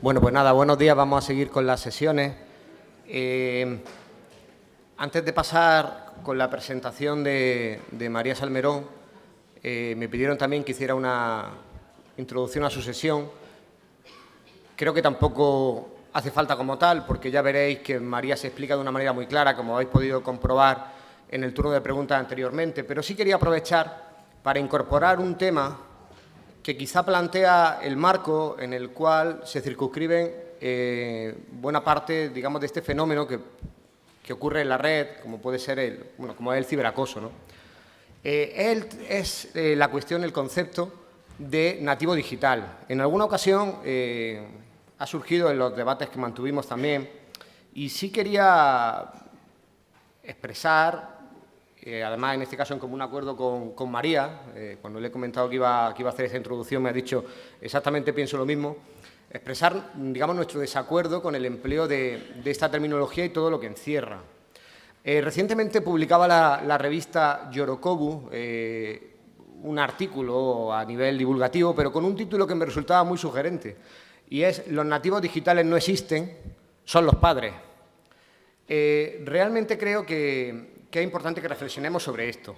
Bueno, pues nada, buenos días, vamos a seguir con las sesiones. Antes de pasar con la presentación de María Salmerón, me pidieron también que hiciera una introducción a su sesión. Creo que tampoco hace falta como tal, porque ya veréis que María se explica de una manera muy clara, como habéis podido comprobar en el turno de preguntas anteriormente, pero sí quería aprovechar para incorporar un tema que quizá plantea el marco en el cual se circunscriben buena parte, digamos, de este fenómeno que ocurre en la red, como puede ser como es el ciberacoso, ¿no? Es la cuestión, el concepto de nativo digital. En alguna ocasión ha surgido en los debates que mantuvimos también, y sí quería expresar, además en este caso en común acuerdo con María, cuando le he comentado que iba a hacer esta introducción me ha dicho exactamente pienso lo mismo, expresar, digamos, nuestro desacuerdo con el empleo de esta terminología y todo lo que encierra. Recientemente publicaba la revista Yorokobu un artículo a nivel divulgativo, pero con un título que me resultaba muy sugerente, y es «Los nativos digitales no existen, son los padres». Realmente creo que es importante que reflexionemos sobre esto.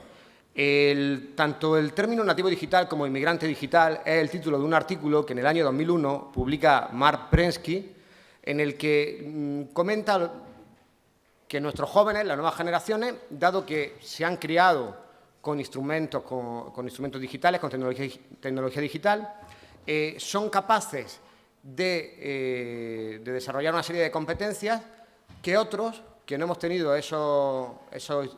Tanto el término nativo digital como inmigrante digital es el título de un artículo que en el año 2001 publica Mark Prensky, en el que comenta que nuestros jóvenes, las nuevas generaciones, dado que se han criado con instrumentos digitales, con tecnología digital, son capaces de desarrollar una serie de competencias que otros, que no hemos tenido esos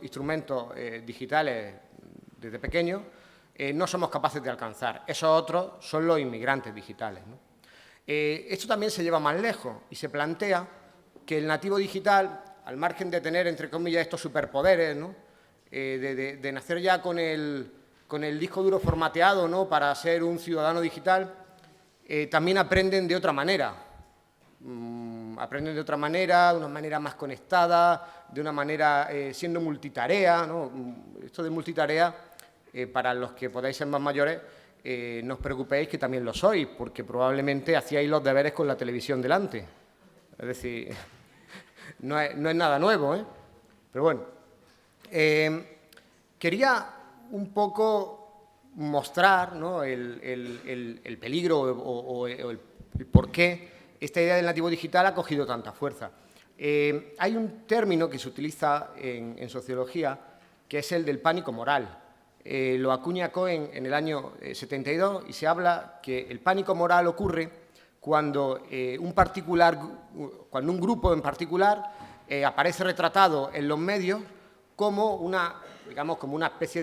instrumentos digitales desde pequeños, no somos capaces de alcanzar. Esos otros son los inmigrantes digitales, ¿no? Esto también se lleva más lejos y se plantea que el nativo digital, al margen de tener, entre comillas, estos superpoderes, ¿no? De nacer ya con el disco duro formateado, ¿no?, para ser un ciudadano digital, también aprenden de otra manera. Aprenden de otra manera, de una manera más conectada, de una manera siendo multitarea, ¿no? Esto de multitarea, para los que podáis ser más mayores, no os preocupéis que también lo sois, porque probablemente hacíais los deberes con la televisión delante. Es decir, no es nada nuevo, ¿eh? Pero bueno, quería un poco mostrar, ¿no?, el peligro o el por qué esta idea del nativo digital ha cogido tanta fuerza. Hay un término que se utiliza en sociología que es el del pánico moral. Lo acuña Cohen en el año 72 y se habla que el pánico moral ocurre cuando un grupo en particular aparece retratado en los medios como una especie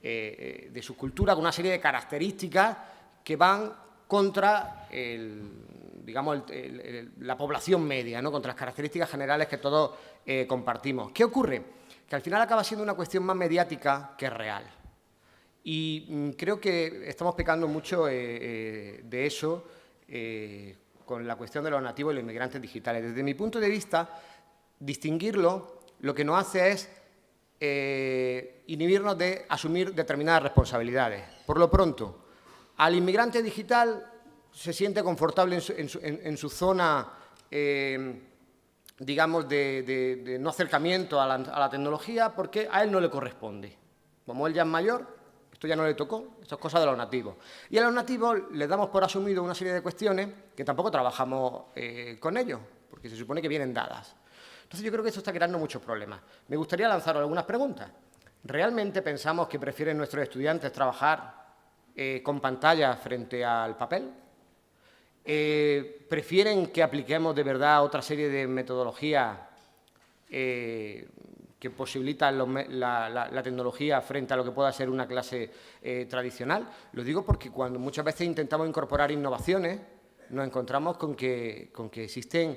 de subcultura, con una serie de características que van contra la población media, ¿no?, contra las características generales que todos compartimos. ¿Qué ocurre? Que al final acaba siendo una cuestión más mediática que real. Y creo que estamos pecando mucho de eso con la cuestión de los nativos y los inmigrantes digitales. Desde mi punto de vista, distinguirlo lo que nos hace es inhibirnos de asumir determinadas responsabilidades. Por lo pronto, al inmigrante digital se siente confortable en su zona, digamos, de no acercamiento a la tecnología, porque a él no le corresponde. Como él ya es mayor, esto ya no le tocó, esto es cosa de los nativos. Y a los nativos les damos por asumido una serie de cuestiones que tampoco trabajamos con ellos, porque se supone que vienen dadas. Entonces yo creo que esto está creando muchos problemas. Me gustaría lanzar algunas preguntas. ¿Realmente pensamos que prefieren nuestros estudiantes trabajar con pantallas frente al papel? ¿Prefieren que apliquemos de verdad otra serie de metodologías que posibilitan la tecnología frente a lo que pueda ser una clase tradicional? Lo digo porque cuando muchas veces intentamos incorporar innovaciones, nos encontramos con que existen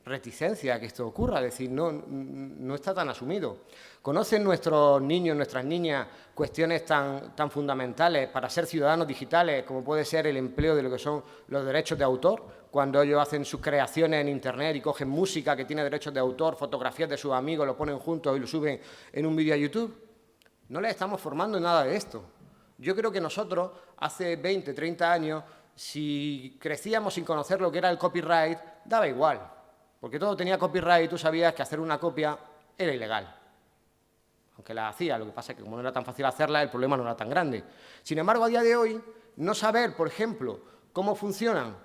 reticencias a que esto ocurra, es decir, no está tan asumido. ¿Conocen nuestros niños, nuestras niñas, cuestiones tan fundamentales para ser ciudadanos digitales como puede ser el empleo de lo que son los derechos de autor? Cuando ellos hacen sus creaciones en Internet y cogen música que tiene derechos de autor, fotografías de sus amigos, lo ponen juntos y lo suben en un vídeo a YouTube. No les estamos formando en nada de esto. Yo creo que nosotros, hace 20, 30 años, si crecíamos sin conocer lo que era el copyright, daba igual, porque todo tenía copyright y tú sabías que hacer una copia era ilegal. Aunque la hacía, lo que pasa es que como no era tan fácil hacerla, el problema no era tan grande. Sin embargo, a día de hoy, no saber, por ejemplo, cómo funcionan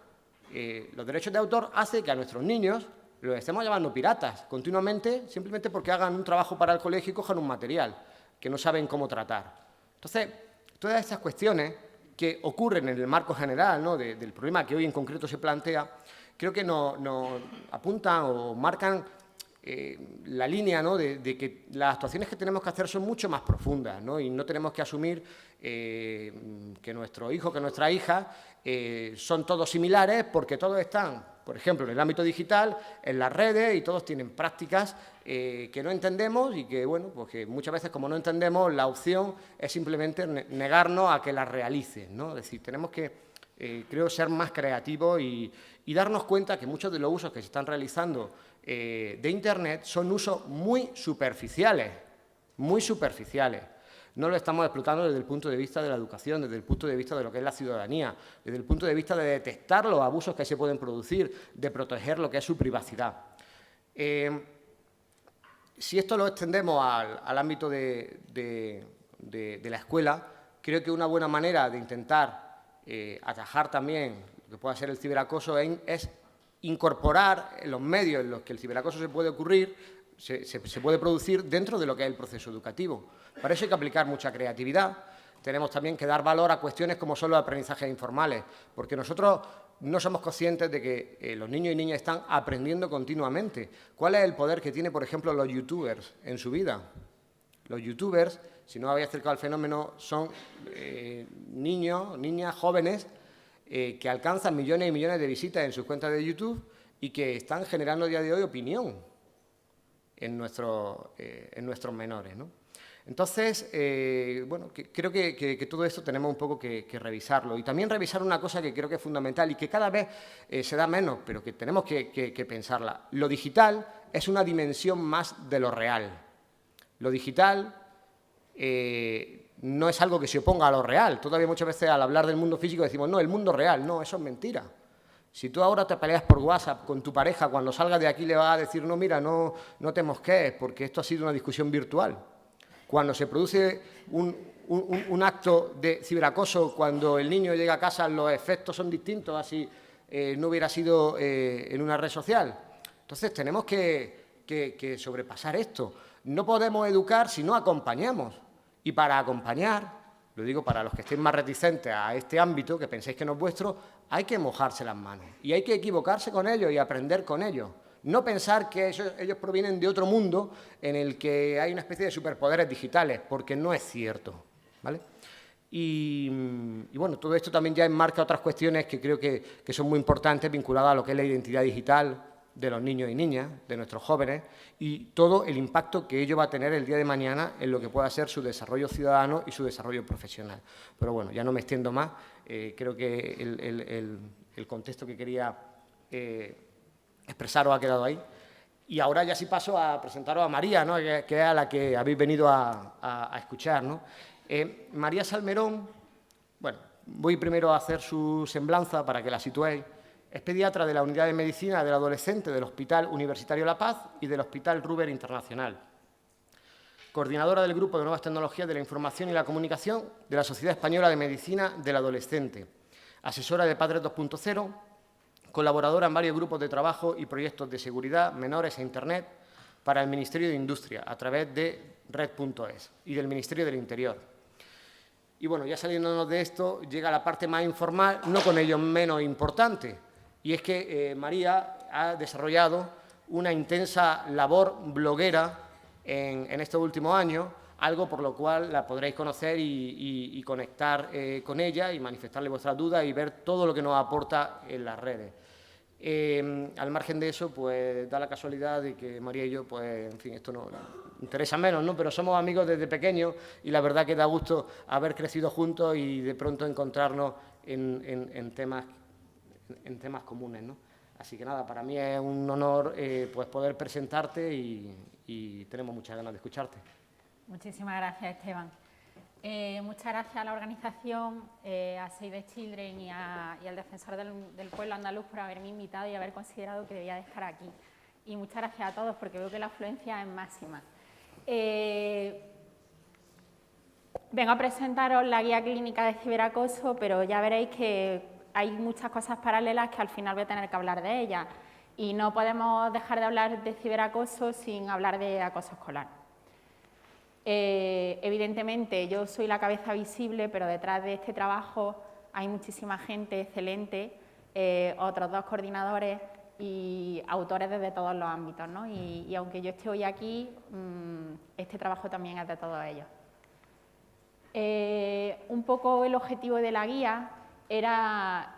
los derechos de autor hace que a nuestros niños los estemos llamando piratas continuamente, simplemente porque hagan un trabajo para el colegio y cojan un material que no saben cómo tratar. Entonces, todas estas cuestiones que ocurren en el marco general, ¿no?, del problema que hoy en concreto se plantea, creo que nos apuntan o marcan la línea, ¿no?, de que las actuaciones que tenemos que hacer son mucho más profundas, ¿no?, y no tenemos que asumir que nuestro hijo, que nuestra hija son todos similares porque todos están, por ejemplo, en el ámbito digital, en las redes, y todos tienen prácticas que no entendemos y que, bueno, pues que muchas veces, como no entendemos, la opción es simplemente negarnos a que las realicen, ¿no? Es decir, tenemos que, creo, ser más creativos y darnos cuenta que muchos de los usos que se están realizando de Internet son usos muy superficiales, muy superficiales. No lo estamos explotando desde el punto de vista de la educación, desde el punto de vista de lo que es la ciudadanía, desde el punto de vista de detectar los abusos que se pueden producir, de proteger lo que es su privacidad. Si esto lo extendemos al ámbito de la escuela, creo que una buena manera de intentar atajar también lo que pueda ser el ciberacoso es incorporar los medios en los que el ciberacoso se puede ocurrir, se puede producir dentro de lo que es el proceso educativo. Para eso hay que aplicar mucha creatividad. Tenemos también que dar valor a cuestiones como son los aprendizajes informales, porque nosotros no somos conscientes de que los niños y niñas están aprendiendo continuamente. ¿Cuál es el poder que tienen, por ejemplo, los youtubers en su vida? Los youtubers, si no habéis acercado al fenómeno, son niños, niñas, jóvenes que alcanzan millones y millones de visitas en sus cuentas de YouTube y que están generando a día de hoy opinión en nuestros menores, ¿no? Entonces, bueno, creo que todo esto tenemos un poco que revisarlo. Y también revisar una cosa que creo que es fundamental y que cada vez se da menos, pero que tenemos que pensarla. Lo digital es una dimensión más de lo real. Lo digital no es algo que se oponga a lo real. Todavía muchas veces al hablar del mundo físico decimos, no, el mundo real. No, eso es mentira. Si tú ahora te peleas por WhatsApp con tu pareja, cuando salgas de aquí le vas a decir, no, mira, no te mosquees, porque esto ha sido una discusión virtual. Cuando se produce un acto de ciberacoso, cuando el niño llega a casa, los efectos son distintos a si no hubiera sido en una red social. Entonces, tenemos que sobrepasar esto. No podemos educar si no acompañamos. Y para acompañar, lo digo para los que estén más reticentes a este ámbito, que penséis que no es vuestro, hay que mojarse las manos. Y hay que equivocarse con ellos y aprender con ellos. No pensar que ellos provienen de otro mundo en el que hay una especie de superpoderes digitales, porque no es cierto, ¿vale? Y bueno, todo esto también ya enmarca otras cuestiones que creo que son muy importantes, vinculadas a lo que es la identidad digital de los niños y niñas, de nuestros jóvenes, y todo el impacto que ello va a tener el día de mañana en lo que pueda ser su desarrollo ciudadano y su desarrollo profesional. Pero bueno, ya no me extiendo más, creo que el contexto que quería expresaros ha quedado ahí. Y ahora ya sí paso a presentaros a María, ¿no?, que es a la que habéis venido a escuchar, ¿no? María Salmerón, bueno, voy primero a hacer su semblanza para que la situéis. Es pediatra de la Unidad de Medicina del Adolescente del Hospital Universitario La Paz y del Hospital Ruber Internacional. Coordinadora del Grupo de Nuevas Tecnologías de la Información y la Comunicación de la Sociedad Española de Medicina del Adolescente. Asesora de Padres 2.0, colaboradora en varios grupos de trabajo y proyectos de seguridad, menores e Internet para el Ministerio de Industria a través de Red.es y del Ministerio del Interior. Y bueno, ya saliéndonos de esto, llega la parte más informal, no con ello menos importante, y es que María ha desarrollado una intensa labor bloguera en estos últimos años, algo por lo cual la podréis conocer y conectar con ella y manifestarle vuestras dudas y ver todo lo que nos aporta en las redes. Al margen de eso, pues da la casualidad de que María y yo, pues en fin, esto nos interesa menos, ¿no?, pero somos amigos desde pequeños y la verdad que da gusto haber crecido juntos y de pronto encontrarnos en temas comunes, ¿no? Así que nada, para mí es un honor pues poder presentarte y tenemos muchas ganas de escucharte. Muchísimas gracias, Esteban. Muchas gracias a la organización, a Save the Children y al Defensor del Pueblo Andaluz por haberme invitado y haber considerado que debía de estar aquí. Y muchas gracias a todos porque veo que la afluencia es máxima. Vengo a presentaros la guía clínica de ciberacoso, pero ya veréis que hay muchas cosas paralelas que al final voy a tener que hablar de ellas. Y no podemos dejar de hablar de ciberacoso sin hablar de acoso escolar. Evidentemente, yo soy la cabeza visible, pero detrás de este trabajo hay muchísima gente excelente, otros 2 coordinadores y autores desde todos los ámbitos, ¿no? Y aunque yo esté hoy aquí, este trabajo también es de todos ellos. Un poco el objetivo de la guía era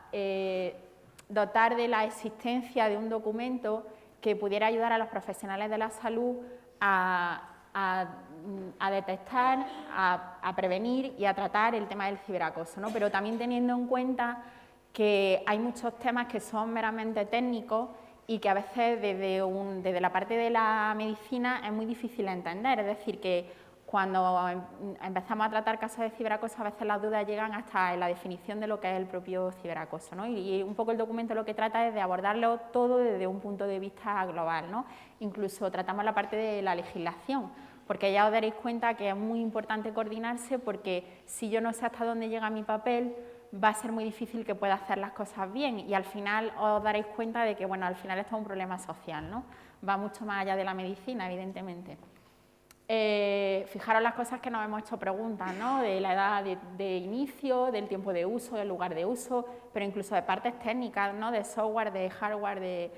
dotar de la existencia de un documento que pudiera ayudar a los profesionales de la salud a detectar, a prevenir y a tratar el tema del ciberacoso, ¿no? Pero también teniendo en cuenta que hay muchos temas que son meramente técnicos y que a veces desde la parte de la medicina es muy difícil entender, es decir, que cuando empezamos a tratar casos de ciberacoso, a veces las dudas llegan hasta en la definición de lo que es el propio ciberacoso, ¿no? Y un poco el documento lo que trata es de abordarlo todo desde un punto de vista global, ¿no? Incluso tratamos la parte de la legislación, porque ya os daréis cuenta que es muy importante coordinarse, porque si yo no sé hasta dónde llega mi papel, va a ser muy difícil que pueda hacer las cosas bien, y al final os daréis cuenta de que, bueno, al final esto es un problema social, ¿no? Va mucho más allá de la medicina, evidentemente. Fijaros las cosas que nos hemos hecho preguntas, ¿no? De la edad de inicio, del tiempo de uso, del lugar de uso, pero incluso de partes técnicas, ¿no? De software, de hardware,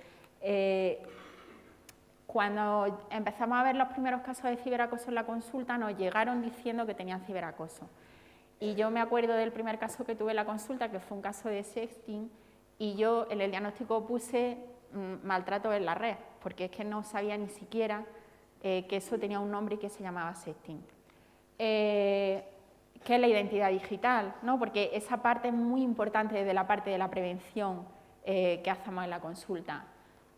cuando empezamos a ver los primeros casos de ciberacoso en la consulta, nos llegaron diciendo que tenían ciberacoso. Y yo me acuerdo del primer caso que tuve en la consulta, que fue un caso de sexting, y yo en el diagnóstico puse maltrato en la red, porque es que no sabía ni siquiera que eso tenía un nombre y que se llamaba sexting. ¿Qué es la identidad digital? ¿No? Porque esa parte es muy importante desde la parte de la prevención que hacemos en la consulta.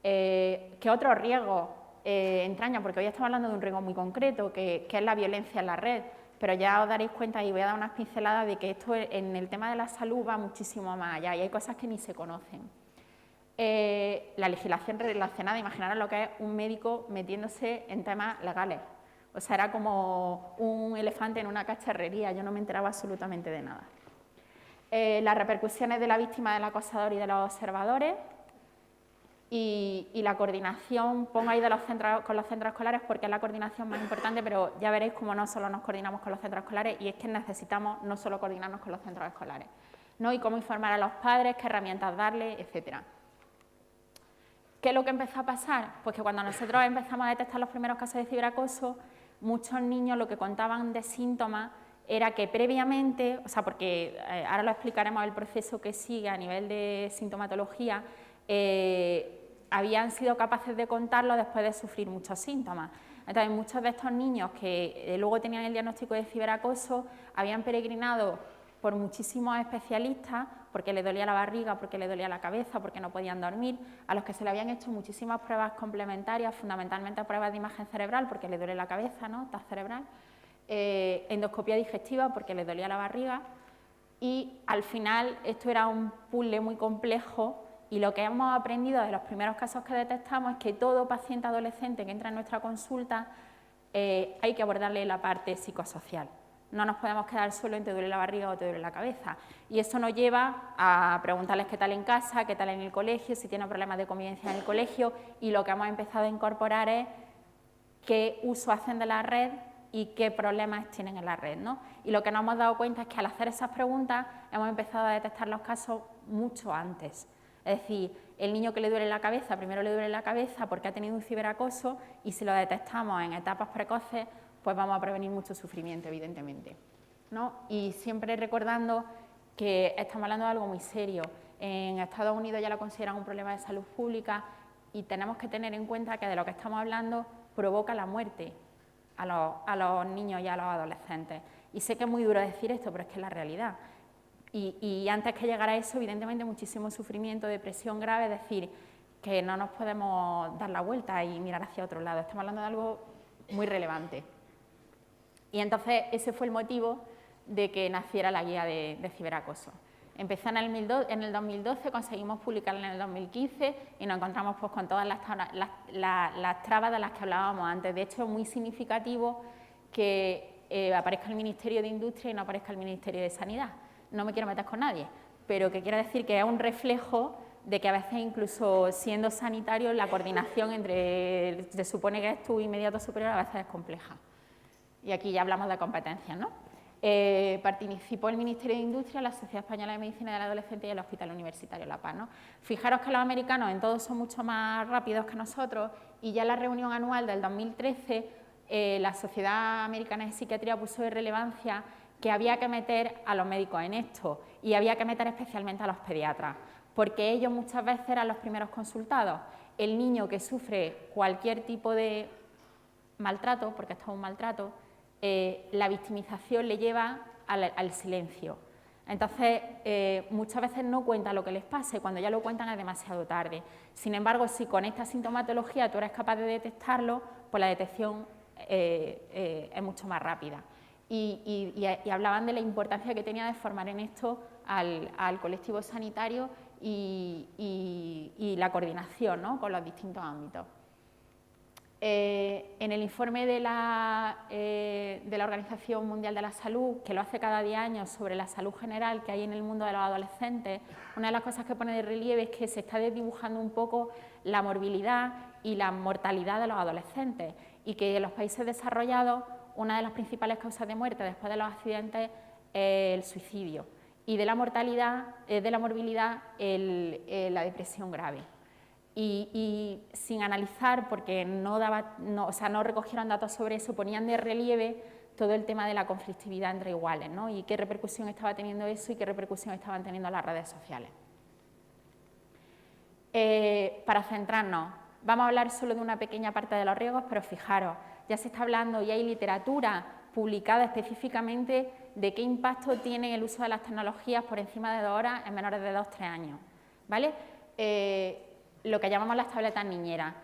¿Qué otros riesgos entraña? Porque hoy estamos hablando de un riesgo muy concreto, que es la violencia en la red, pero ya os daréis cuenta y voy a dar unas pinceladas de que esto en el tema de la salud va muchísimo más allá y hay cosas que ni se conocen. La legislación relacionada, imaginaros lo que es un médico metiéndose en temas legales. O sea, era como un elefante en una cacharrería, yo no me enteraba absolutamente de nada. Las repercusiones de la víctima, del acosador y de los observadores. Y la coordinación, pongo ahí con los centros escolares porque es la coordinación más importante, pero ya veréis cómo no solo nos coordinamos con los centros escolares y es que necesitamos no solo coordinarnos con los centros escolares, ¿no? Y cómo informar a los padres, qué herramientas darles, etcétera. ¿Qué es lo que empezó a pasar? Pues que cuando nosotros empezamos a detectar los primeros casos de ciberacoso, muchos niños lo que contaban de síntomas era que previamente, o sea, porque ahora lo explicaremos el proceso que sigue a nivel de sintomatología, habían sido capaces de contarlo después de sufrir muchos síntomas. Entonces, muchos de estos niños que luego tenían el diagnóstico de ciberacoso habían peregrinado por muchísimos especialistas, porque les dolía la barriga, porque les dolía la cabeza, porque no podían dormir, a los que se le habían hecho muchísimas pruebas complementarias, fundamentalmente pruebas de imagen cerebral, porque les duele la cabeza, ¿no? TAC cerebral, endoscopia digestiva, porque les dolía la barriga, y al final esto era un puzzle muy complejo, y lo que hemos aprendido de los primeros casos que detectamos es que todo paciente adolescente que entra en nuestra consulta hay que abordarle la parte psicosocial. No nos podemos quedar solo en te duele la barriga o te duele la cabeza. Y eso nos lleva a preguntarles qué tal en casa, qué tal en el colegio, si tienen problemas de convivencia en el colegio, y lo que hemos empezado a incorporar es qué uso hacen de la red y qué problemas tienen en la red, ¿no? Y lo que nos hemos dado cuenta es que al hacer esas preguntas hemos empezado a detectar los casos mucho antes. Es decir, el niño que le duele la cabeza, primero le duele la cabeza porque ha tenido un ciberacoso, y si lo detectamos en etapas precoces, pues vamos a prevenir mucho sufrimiento, evidentemente, ¿no? Y siempre recordando que estamos hablando de algo muy serio. En Estados Unidos ya lo consideran un problema de salud pública y tenemos que tener en cuenta que de lo que estamos hablando provoca la muerte a los niños y a los adolescentes. Y sé que es muy duro decir esto, pero es que es la realidad. Y antes que llegara a eso, evidentemente, muchísimo sufrimiento, depresión grave, es decir, que no nos podemos dar la vuelta y mirar hacia otro lado. Estamos hablando de algo muy relevante. Y entonces ese fue el motivo de que naciera la guía de ciberacoso. Empezó en el 2012, conseguimos publicarla en el 2015 y nos encontramos pues, con todas las trabas de las que hablábamos antes. De hecho, es muy significativo que aparezca el Ministerio de Industria y no aparezca el Ministerio de Sanidad. No me quiero meter con nadie, pero que quiero decir que es un reflejo de que a veces, incluso siendo sanitario, la coordinación entre, se supone que es tu inmediato superior, a veces es compleja. Y aquí ya hablamos de competencias, ¿no? Participó el Ministerio de Industria, la Sociedad Española de Medicina del Adolescente y el Hospital Universitario La Paz, ¿no? Fijaros que los americanos en todo son mucho más rápidos que nosotros y ya en la reunión anual del 2013 la Sociedad Americana de Psiquiatría puso de relevancia que había que meter a los médicos en esto y había que meter especialmente a los pediatras, porque ellos muchas veces eran los primeros consultados. El niño que sufre cualquier tipo de maltrato, porque esto es un maltrato, la victimización le lleva al silencio. Entonces, muchas veces no cuentan lo que les pasa y cuando ya lo cuentan es demasiado tarde. Sin embargo, si con esta sintomatología tú eres capaz de detectarlo, pues la detección es mucho más rápida. Y hablaban de la importancia que tenía de formar en esto al colectivo sanitario y la coordinación, ¿no?, con los distintos ámbitos. En el informe de la Organización Mundial de la Salud, que lo hace cada 10 años sobre la salud general que hay en el mundo de los adolescentes, una de las cosas que pone de relieve es que se está desdibujando un poco la morbilidad y la mortalidad de los adolescentes y que en los países desarrollados una de las principales causas de muerte después de los accidentes es el suicidio y de la mortalidad, de la morbilidad, la depresión grave. Y sin analizar, porque no recogieron datos sobre eso, ponían de relieve todo el tema de la conflictividad entre iguales, ¿no?, y qué repercusión estaba teniendo eso y qué repercusión estaban teniendo las redes sociales. Para centrarnos, vamos a hablar solo de una pequeña parte de los riesgos, pero fijaros, ya se está hablando y hay literatura publicada específicamente de qué impacto tiene el uso de las tecnologías por encima de 2 horas en menores de 2-3 años, ¿vale? Lo que llamamos las tabletas niñeras.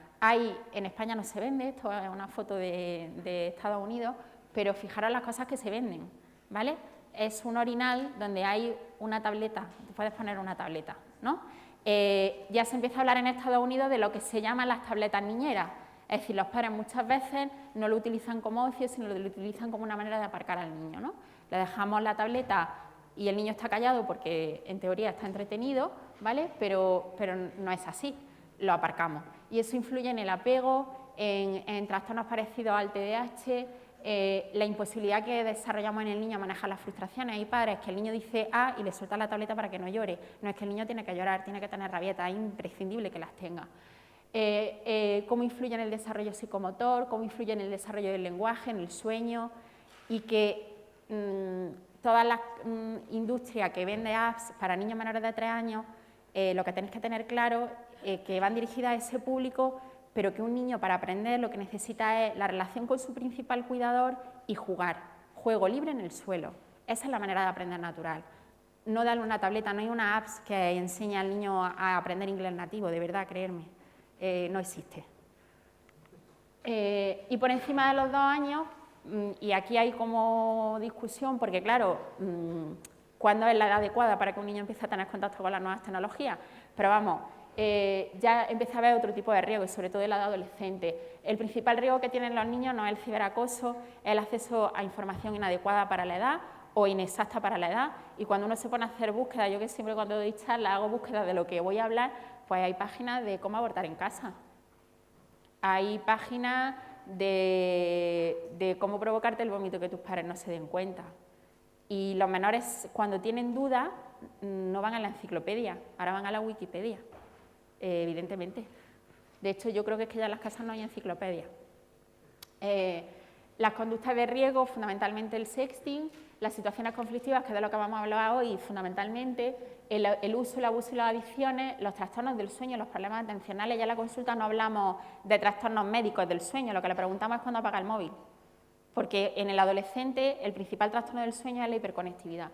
En España no se vende, esto es una foto de Estados Unidos, pero fijaros las cosas que se venden, ¿vale? Es un orinal donde hay una tableta, puedes poner una tableta, ¿no? Ya se empieza a hablar en Estados Unidos de lo que se llaman las tabletas niñeras, es decir, los padres muchas veces no lo utilizan como ocio, sino lo utilizan como una manera de aparcar al niño, ¿no? Le dejamos la tableta y el niño está callado porque en teoría está entretenido, ¿vale? Pero no es así, lo aparcamos. Y eso influye en el apego, en trastornos parecidos al TDAH, la imposibilidad que desarrollamos en el niño a manejar las frustraciones. Hay padres que el niño dice A y le suelta la tableta para que no llore. No es que el niño tiene que llorar, tiene que tener rabietas, es imprescindible que las tenga. Cómo influye en el desarrollo psicomotor, cómo influye en el desarrollo del lenguaje, en el sueño, y que toda la industria que vende apps para niños menores de 3 años, lo que tenéis que tener claro es que van dirigidas a ese público, pero que un niño para aprender lo que necesita es la relación con su principal cuidador y jugar, juego libre en el suelo. Esa es la manera de aprender natural. No darle una tableta, no hay una apps que enseñe al niño a aprender inglés nativo, de verdad, creerme, no existe. Y por encima de los 2 años, y aquí hay como discusión, porque claro, ¿cuándo es la edad adecuada para que un niño empiece a tener contacto con las nuevas tecnologías? Pero vamos, ya empieza a haber otro tipo de riesgos, sobre todo en la edad adolescente. El principal riesgo que tienen los niños no es el ciberacoso, es el acceso a información inadecuada para la edad o inexacta para la edad, y cuando uno se pone a hacer búsquedas, yo que siempre cuando doy charlas hago búsquedas de lo que voy a hablar, pues hay páginas de cómo abortar en casa, hay páginas de cómo provocarte el vómito que tus padres no se den cuenta. Y los menores, cuando tienen dudas, no van a la enciclopedia, ahora van a la Wikipedia, evidentemente. De hecho, yo creo que es que ya en las casas no hay enciclopedia. Las conductas de riesgo, fundamentalmente el sexting, las situaciones conflictivas, que es de lo que vamos a hablar hoy, fundamentalmente, el uso, el abuso y las adicciones, los trastornos del sueño, los problemas atencionales. Ya en la consulta no hablamos de trastornos médicos del sueño, lo que le preguntamos es cuándo apaga el móvil, porque en el adolescente el principal trastorno del sueño es la hiperconectividad,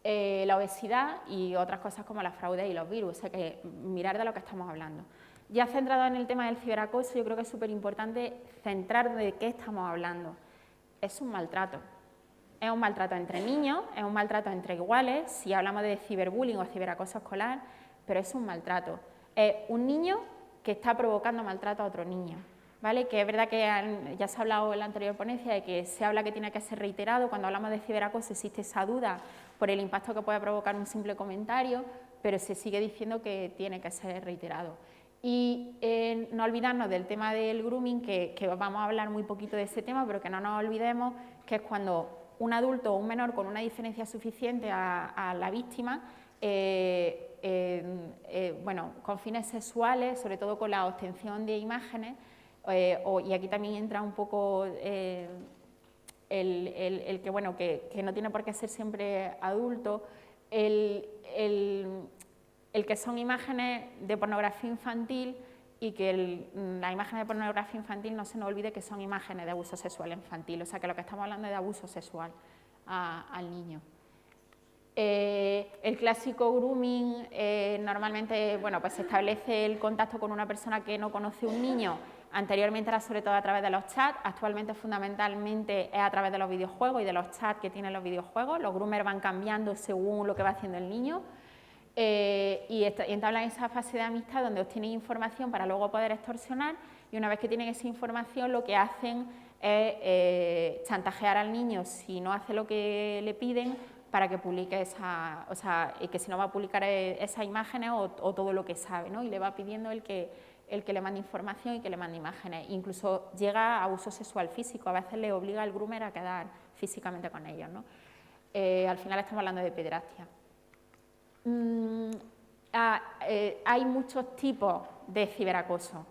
la obesidad y otras cosas como la fraude y los virus, o sea que mirar de lo que estamos hablando. Ya centrado en el tema del ciberacoso, yo creo que es súper importante centrar de qué estamos hablando. Es un maltrato. es un maltrato entre niños, es un maltrato entre iguales, si hablamos de ciberbullying o ciberacoso escolar, pero es un maltrato. Es un niño que está provocando maltrato a otro niño, ¿vale? Que es verdad que ya se ha hablado en la anterior ponencia de que se habla que tiene que ser reiterado. Cuando hablamos de ciberacoso existe esa duda por el impacto que puede provocar un simple comentario, pero se sigue diciendo que tiene que ser reiterado. Y no olvidarnos del tema del grooming, que vamos a hablar muy poquito de ese tema, pero que no nos olvidemos que es cuando un adulto o un menor con una diferencia suficiente a la víctima, bueno, con fines sexuales, sobre todo con la obtención de imágenes, y aquí también entra un poco el que, bueno, que no tiene por qué ser siempre adulto, el que son imágenes de pornografía infantil y que las imágenes de pornografía infantil no se nos olvide que son imágenes de abuso sexual infantil, o sea que lo que estamos hablando es de abuso sexual al niño. El clásico grooming, normalmente, bueno, pues se establece el contacto con una persona que no conoce un niño. Anteriormente era sobre todo a través de los chats, actualmente fundamentalmente es a través de los videojuegos y de los chats que tienen los videojuegos. Los groomers van cambiando según lo que va haciendo el niño. Y entablan esa fase de amistad donde obtienen información para luego poder extorsionar, y una vez que tienen esa información lo que hacen es chantajear al niño si no hace lo que le piden para que publique que si no va a publicar esas imágenes o todo lo que sabe, ¿no? Y le va pidiendo el que le mande información y que le mande imágenes. Incluso llega a abuso sexual físico, a veces le obliga al groomer a quedar físicamente con ellos, ¿no? Al final estamos hablando de pederastia. Hay muchos tipos de ciberacoso.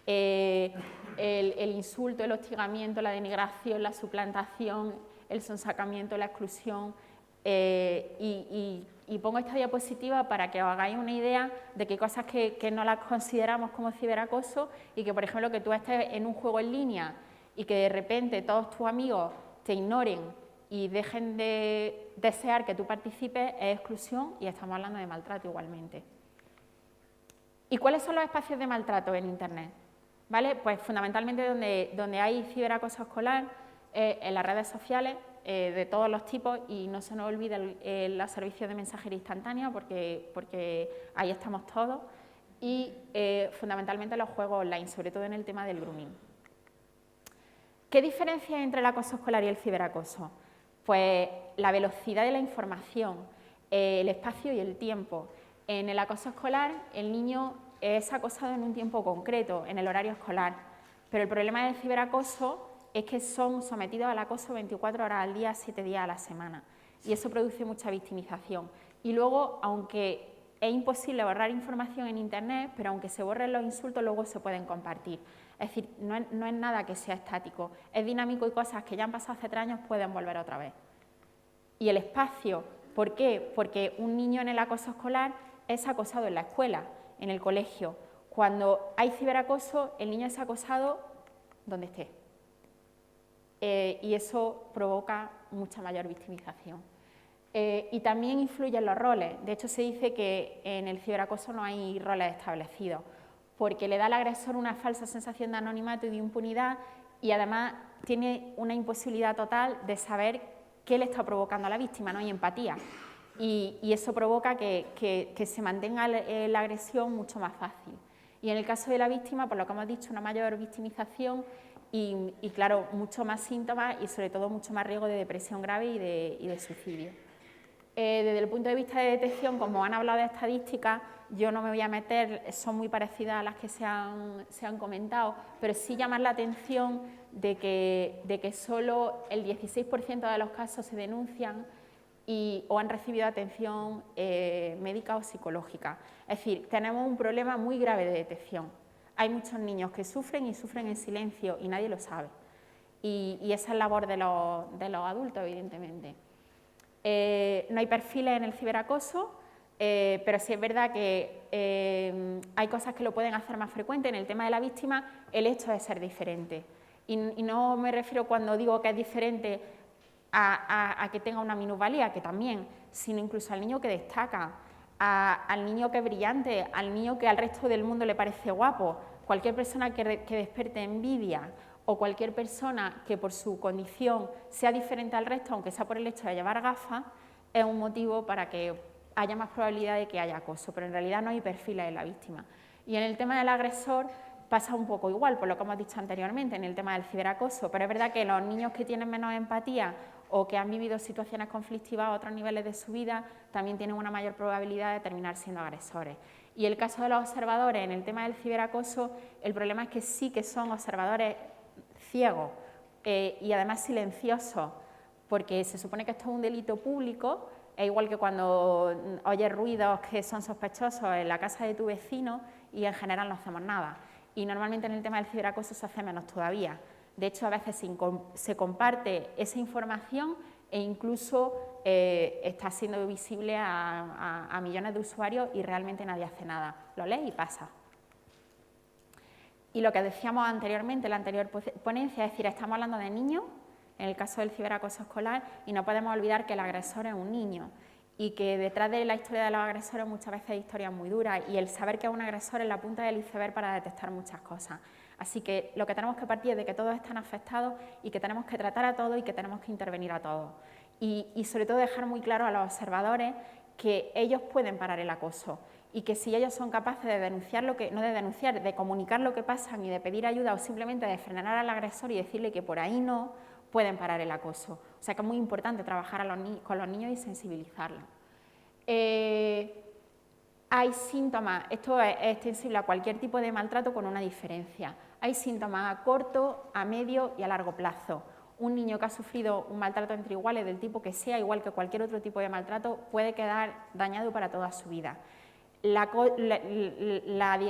El insulto, el hostigamiento, la denigración, la suplantación, el sonsacamiento, la exclusión. Y pongo esta diapositiva para que os hagáis una idea de que hay cosas que no las consideramos como ciberacoso y que, por ejemplo, que tú estés en un juego en línea y que de repente todos tus amigos te ignoren y dejen de desear que tú participes, es exclusión, y estamos hablando de maltrato igualmente. ¿Y cuáles son los espacios de maltrato en Internet? ¿Vale? Pues fundamentalmente donde hay ciberacoso escolar, en las redes sociales, de todos los tipos, y no se nos olvide los servicios de mensajería instantánea, porque ahí estamos todos, y fundamentalmente los juegos online, sobre todo en el tema del grooming. ¿Qué diferencia hay entre el acoso escolar y el ciberacoso? Pues la velocidad de la información, el espacio y el tiempo. En el acoso escolar, el niño es acosado en un tiempo concreto, en el horario escolar, pero el problema del ciberacoso es que son sometidos al acoso 24 horas al día, 7 días a la semana, y eso produce mucha victimización. Y luego, aunque es imposible borrar información en Internet, pero aunque se borren los insultos, luego se pueden compartir. Es decir, no es nada que sea estático, es dinámico, y cosas que ya han pasado hace 3 años pueden volver otra vez. Y el espacio, ¿por qué? Porque un niño en el acoso escolar es acosado en la escuela, en el colegio. Cuando hay ciberacoso, el niño es acosado donde esté. Y eso provoca mucha mayor victimización. Y también influyen los roles. De hecho, se dice que en el ciberacoso no hay roles establecidos, porque le da al agresor una falsa sensación de anonimato y de impunidad, y además tiene una imposibilidad total de saber qué le está provocando a la víctima, no hay empatía. Y eso provoca que se mantenga la agresión mucho más fácil. Y en el caso de la víctima, por lo que hemos dicho, una mayor victimización y claro, mucho más síntomas y sobre todo mucho más riesgo de depresión grave y de suicidio. Desde el punto de vista de detección, como han hablado de estadísticas, yo no me voy a meter, son muy parecidas a las que se han comentado, pero sí llamar la atención de que solo el 16% de los casos se denuncian o han recibido atención médica o psicológica. Es decir, tenemos un problema muy grave de detección. Hay muchos niños que sufren y sufren en silencio y nadie lo sabe. Y esa es labor de los adultos, evidentemente. No hay perfiles en el ciberacoso, pero sí es verdad que hay cosas que lo pueden hacer más frecuente. En el tema de la víctima, el hecho de ser diferente. Y no me refiero, cuando digo que es diferente, a que tenga una minusvalía, que también, sino incluso al niño que destaca, al niño que es brillante, al niño que al resto del mundo le parece guapo, cualquier persona que despierte envidia o cualquier persona que por su condición sea diferente al resto, aunque sea por el hecho de llevar gafas, es un motivo para que haya más probabilidad de que haya acoso, pero en realidad no hay perfiles en la víctima. Y en el tema del agresor pasa un poco igual, por lo que hemos dicho anteriormente, en el tema del ciberacoso, pero es verdad que los niños que tienen menos empatía o que han vivido situaciones conflictivas a otros niveles de su vida también tienen una mayor probabilidad de terminar siendo agresores. Y el caso de los observadores, en el tema del ciberacoso, el problema es que sí que son observadores ciegos y además silenciosos, porque se supone que esto es un delito público, es igual que cuando oyes ruidos que son sospechosos en la casa de tu vecino y en general no hacemos nada. Y normalmente en el tema del ciberacoso se hace menos todavía. De hecho, a veces se comparte esa información e incluso está siendo visible a millones de usuarios y realmente nadie hace nada. Lo lee y pasa. Y lo que decíamos anteriormente en la anterior ponencia, es decir, estamos hablando de niños, en el caso del ciberacoso escolar, y no podemos olvidar que el agresor es un niño y que detrás de la historia de los agresores muchas veces hay historias muy duras y el saber que es un agresor es la punta del iceberg para detectar muchas cosas. Así que lo que tenemos que partir es de que todos están afectados y que tenemos que tratar a todos y que tenemos que intervenir a todos. Y sobre todo dejar muy claro a los observadores que ellos pueden parar el acoso y que si ellos son capaces de denunciar no de denunciar, de comunicar lo que pasa y de pedir ayuda o simplemente de frenar al agresor y decirle que por ahí no, pueden parar el acoso. O sea que es muy importante trabajar con los niños y sensibilizarlos. Hay síntomas, esto es extensible a cualquier tipo de maltrato con una diferencia. Hay síntomas a corto, a medio y a largo plazo. Un niño que ha sufrido un maltrato entre iguales del tipo que sea, igual que cualquier otro tipo de maltrato, puede quedar dañado para toda su vida. La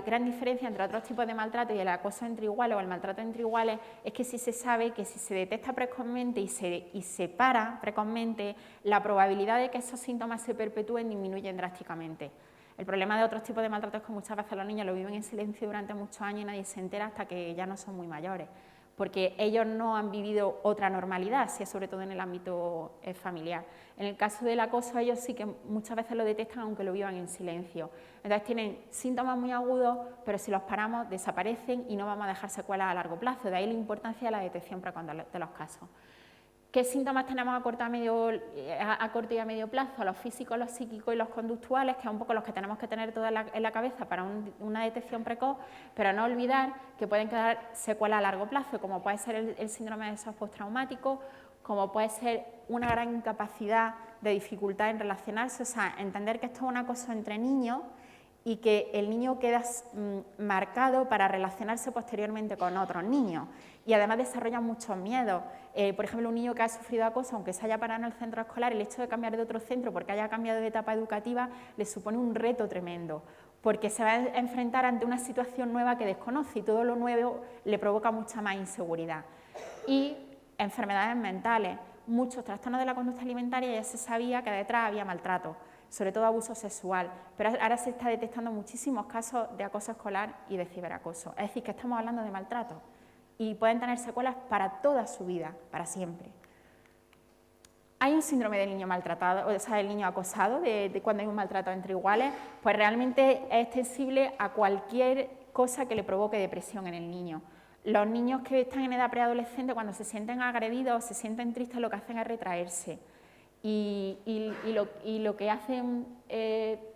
gran diferencia entre otros tipos de maltrato y el acoso entre iguales o el maltrato entre iguales es que sí se sabe que si se detecta precozmente y se para precozmente, la probabilidad de que esos síntomas se perpetúen disminuyen drásticamente. El problema de otros tipos de maltrato es que muchas veces los niños lo viven en silencio durante muchos años y nadie se entera hasta que ya no son muy mayores, porque ellos no han vivido otra normalidad, si es sobre todo en el ámbito familiar. En el caso del acoso, ellos sí que muchas veces lo detectan aunque lo vivan en silencio. Entonces tienen síntomas muy agudos, pero si los paramos desaparecen y no vamos a dejar secuelas a largo plazo. De ahí la importancia de la detección precoz de los casos. ¿Qué síntomas tenemos a corto y a medio plazo? Los físicos, los psíquicos y los conductuales, que es un poco los que tenemos que tener todos en la cabeza para una detección precoz, pero no olvidar que pueden quedar secuelas a largo plazo, como puede ser el síndrome de shock postraumático, como puede ser una gran incapacidad de dificultad en relacionarse, o sea, entender que esto es una cosa entre niños y que el niño queda marcado para relacionarse posteriormente con otros niños y además desarrolla muchos miedos. Por ejemplo, un niño que ha sufrido acoso, aunque se haya parado en el centro escolar, el hecho de cambiar de otro centro porque haya cambiado de etapa educativa le supone un reto tremendo, porque se va a enfrentar ante una situación nueva que desconoce y todo lo nuevo le provoca mucha más inseguridad. Y enfermedades mentales, muchos trastornos de la conducta alimentaria, ya se sabía que detrás había maltrato, sobre todo abuso sexual, pero ahora se está detectando muchísimos casos de acoso escolar y de ciberacoso. Es decir, que estamos hablando de maltrato y pueden tener secuelas para toda su vida, para siempre. Hay un síndrome del niño maltratado, o sea, del niño acosado, de cuando hay un maltrato entre iguales, pues realmente es extensible a cualquier cosa que le provoque depresión en el niño. Los niños que están en edad preadolescente, cuando se sienten agredidos o se sienten tristes, lo que hacen es retraerse. Y lo que hacen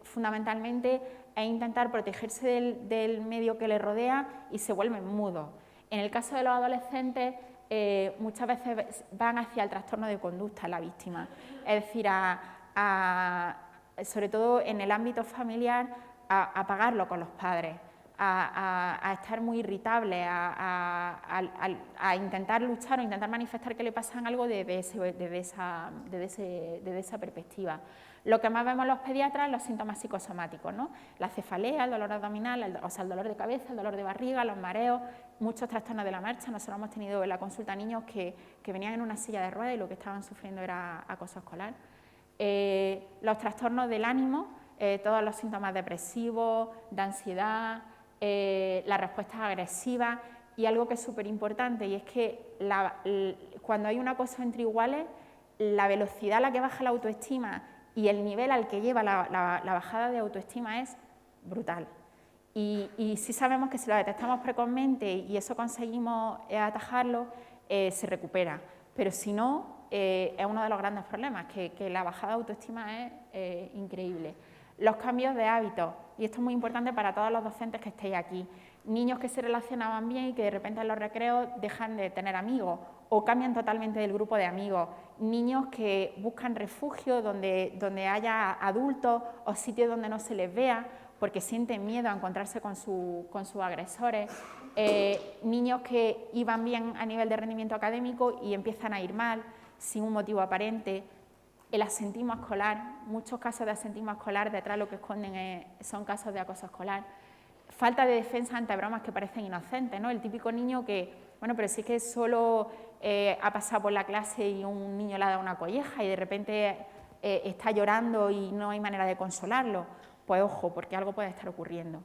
fundamentalmente es intentar protegerse del medio que les rodea y se vuelven mudos. En el caso de los adolescentes, muchas veces van hacia el trastorno de conducta la víctima, es decir, sobre todo en el ámbito familiar, a pagarlo con los padres, a estar muy irritable, a intentar luchar o intentar manifestar que le pasan algo desde esa perspectiva. Lo que más vemos los pediatras, los síntomas psicosomáticos, ¿no? La cefalea, el dolor abdominal, el dolor de cabeza, el dolor de barriga, los mareos, muchos trastornos de la marcha. Nosotros hemos tenido en la consulta niños que venían en una silla de ruedas y lo que estaban sufriendo era acoso escolar. Los trastornos del ánimo, todos los síntomas depresivos, de ansiedad, las respuestas agresivas y algo que es súper importante y es que cuando hay un acoso entre iguales, la velocidad a la que baja la autoestima y el nivel al que lleva la bajada de autoestima es brutal. Y sí sabemos que si lo detectamos precozmente y eso conseguimos atajarlo, se recupera. Pero si no, es uno de los grandes problemas, que la bajada de autoestima es increíble. Los cambios de hábitos, y esto es muy importante para todos los docentes que estéis aquí. Niños que se relacionaban bien y que de repente en los recreos dejan de tener amigos o cambian totalmente del grupo de amigos. Niños que buscan refugio donde haya adultos o sitios donde no se les vea porque sienten miedo a encontrarse con sus agresores. Niños que iban bien a nivel de rendimiento académico y empiezan a ir mal sin un motivo aparente. El asentismo escolar, muchos casos de asentismo escolar detrás lo que esconden son casos de acoso escolar. Falta de defensa ante bromas que parecen inocentes, ¿no? El típico niño que, bueno, pero sí que solo ha pasado por la clase y un niño le ha dado una colleja y de repente está llorando y no hay manera de consolarlo. Pues ojo, porque algo puede estar ocurriendo.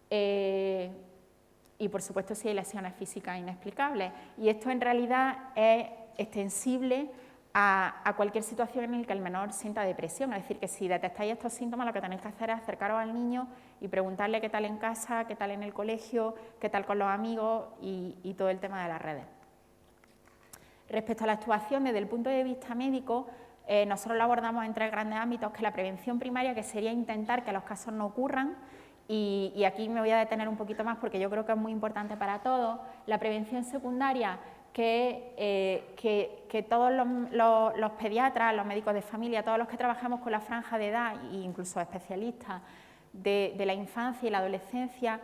Y por supuesto si hay lesiones físicas inexplicables. Y esto en realidad es extensible a cualquier situación en la que el menor sienta depresión. Es decir, que si detectáis estos síntomas, lo que tenéis que hacer es acercaros al niño y preguntarle qué tal en casa, qué tal en el colegio, qué tal con los amigos y todo el tema de las redes. Respecto a la actuación desde el punto de vista médico, nosotros lo abordamos en tres grandes ámbitos, que es la prevención primaria, que sería intentar que los casos no ocurran, y aquí me voy a detener un poquito más porque yo creo que es muy importante para todos. La prevención secundaria, que todos los pediatras, los médicos de familia, todos los que trabajamos con la franja de edad, e incluso especialistas de la infancia y la adolescencia,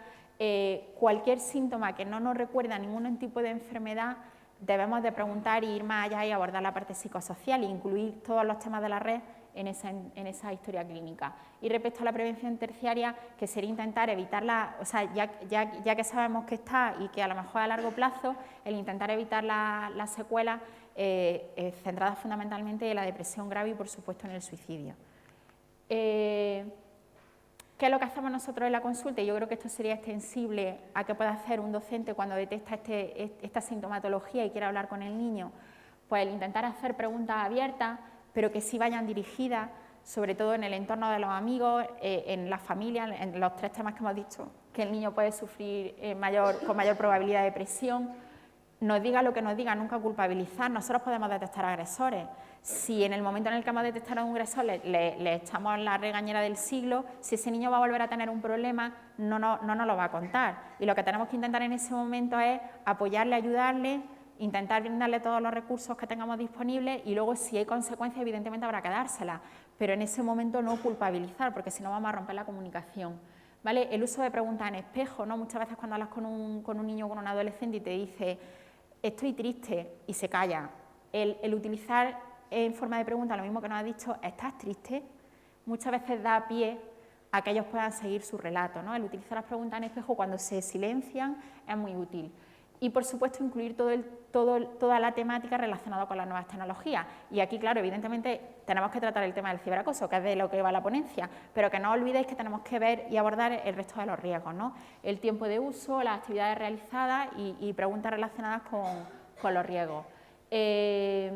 cualquier síntoma que no nos recuerda a ningún tipo de enfermedad, debemos de preguntar y ir más allá y abordar la parte psicosocial e incluir todos los temas de la red en esa historia clínica. Y respecto a la prevención terciaria, que sería intentar evitarla, o sea, ya que sabemos que está y que a lo mejor a largo plazo, el intentar evitar las secuelas centradas fundamentalmente en la depresión grave y, por supuesto, en el suicidio. ¿Qué es lo que hacemos nosotros en la consulta? Y yo creo que esto sería extensible a qué puede hacer un docente cuando detecta esta sintomatología y quiere hablar con el niño. Pues el intentar hacer preguntas abiertas, pero que sí vayan dirigidas, sobre todo en el entorno de los amigos, en la familia, en los tres temas que hemos dicho, que el niño puede sufrir con mayor probabilidad de depresión. Nos diga lo que nos diga, nunca culpabilizar. Nosotros podemos detectar agresores. Si en el momento en el que hemos detectado a un agresor le echamos la regañera del siglo, si ese niño va a volver a tener un problema, no nos lo va a contar. Y lo que tenemos que intentar en ese momento es apoyarle, ayudarle, intentar brindarle todos los recursos que tengamos disponibles y luego, si hay consecuencias, evidentemente habrá que dárselas. Pero en ese momento no culpabilizar, porque si no vamos a romper la comunicación. ¿Vale? El uso de preguntas en espejo, ¿no? Muchas veces cuando hablas con un niño o con un adolescente y te dice estoy triste y se calla, el utilizar en forma de pregunta lo mismo que nos ha dicho, ¿estás triste? Muchas veces da pie a que ellos puedan seguir su relato, ¿no? El utilizar las preguntas en espejo cuando se silencian es muy útil. Y, por supuesto, incluir toda la temática relacionada con las nuevas tecnologías. Y aquí, claro, evidentemente tenemos que tratar el tema del ciberacoso, que es de lo que va la ponencia, pero que no olvidéis que tenemos que ver y abordar el resto de los riesgos, ¿no? El tiempo de uso, las actividades realizadas y preguntas relacionadas con los riesgos. Eso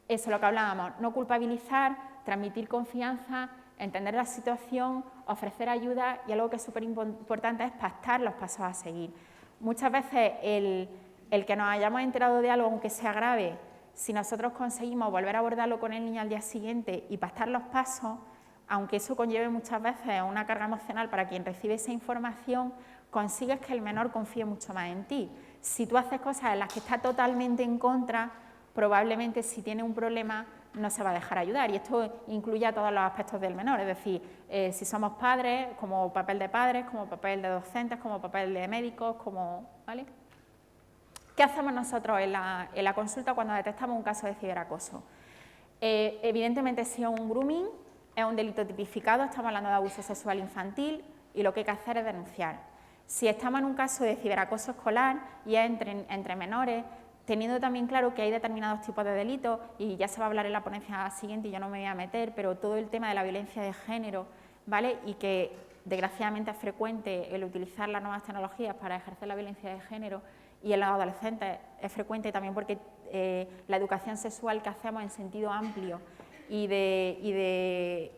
es lo que hablábamos, no culpabilizar, transmitir confianza, entender la situación, ofrecer ayuda y algo que es súper importante es pactar los pasos a seguir. Muchas veces el que nos hayamos enterado de algo, aunque sea grave, si nosotros conseguimos volver a abordarlo con el niño al día siguiente y pactar los pasos, aunque eso conlleve muchas veces una carga emocional para quien recibe esa información, consigues que el menor confíe mucho más en ti. Si tú haces cosas en las que está totalmente en contra, probablemente si tiene un problema no se va a dejar ayudar, y esto incluye a todos los aspectos del menor, es decir, si somos padres, como papel de padres, como papel de docentes, como papel de médicos, ¿vale? ¿Qué hacemos nosotros en la consulta cuando detectamos un caso de ciberacoso? Evidentemente, si es un grooming, es un delito tipificado, estamos hablando de abuso sexual infantil, y lo que hay que hacer es denunciar. Si estamos en un caso de ciberacoso escolar y es entre menores, teniendo también claro que hay determinados tipos de delitos, y ya se va a hablar en la ponencia siguiente y yo no me voy a meter, pero todo el tema de la violencia de género, ¿vale? Y que desgraciadamente es frecuente el utilizar las nuevas tecnologías para ejercer la violencia de género, y en los adolescentes es frecuente también porque la educación sexual que hacemos en sentido amplio y de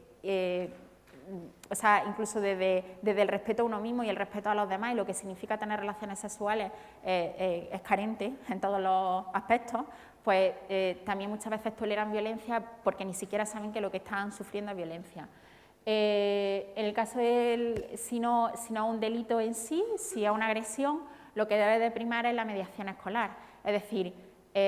o sea, incluso desde el respeto a uno mismo y el respeto a los demás y lo que significa tener relaciones sexuales es carente en todos los aspectos, pues también muchas veces toleran violencia porque ni siquiera saben que lo que están sufriendo es violencia. En el caso si no es un delito en sí, si es una agresión, lo que debe de primar es la mediación escolar, es decir,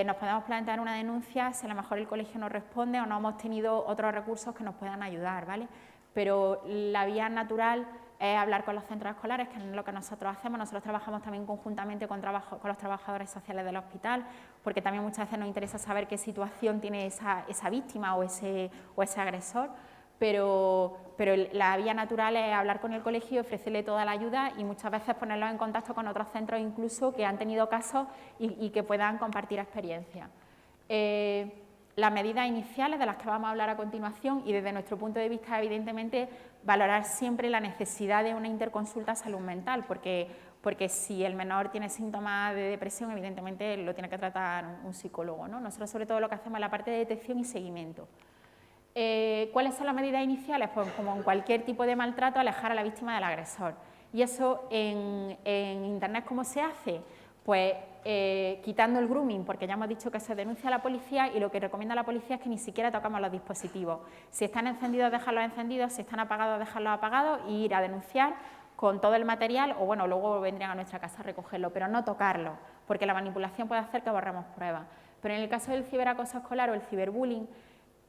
nos podemos plantear una denuncia si a lo mejor el colegio no responde o no hemos tenido otros recursos que nos puedan ayudar, ¿vale? Pero la vía natural es hablar con los centros escolares, que es lo que nosotros hacemos. Nosotros trabajamos también conjuntamente con los trabajadores sociales del hospital, porque también muchas veces nos interesa saber qué situación tiene esa víctima o ese agresor. Pero la vía natural es hablar con el colegio y ofrecerle toda la ayuda y muchas veces ponerlos en contacto con otros centros incluso que han tenido casos y que puedan compartir experiencias. Las medidas iniciales de las que vamos a hablar a continuación y desde nuestro punto de vista evidentemente valorar siempre la necesidad de una interconsulta salud mental porque si el menor tiene síntomas de depresión evidentemente lo tiene que tratar un psicólogo, ¿no? Nosotros sobre todo lo que hacemos es la parte de detección y seguimiento. ¿Cuáles son las medidas iniciales? Pues como en cualquier tipo de maltrato, alejar a la víctima del agresor. Y eso en Internet, ¿cómo se hace? Pues quitando el grooming, porque ya hemos dicho que se denuncia a la policía y lo que recomienda la policía es que ni siquiera tocamos los dispositivos. Si están encendidos, dejarlos encendidos, si están apagados, dejarlos apagados e ir a denunciar con todo el material o bueno, luego vendrían a nuestra casa a recogerlo, pero no tocarlo, porque la manipulación puede hacer que borremos pruebas. Pero en el caso del ciberacoso escolar o el ciberbullying,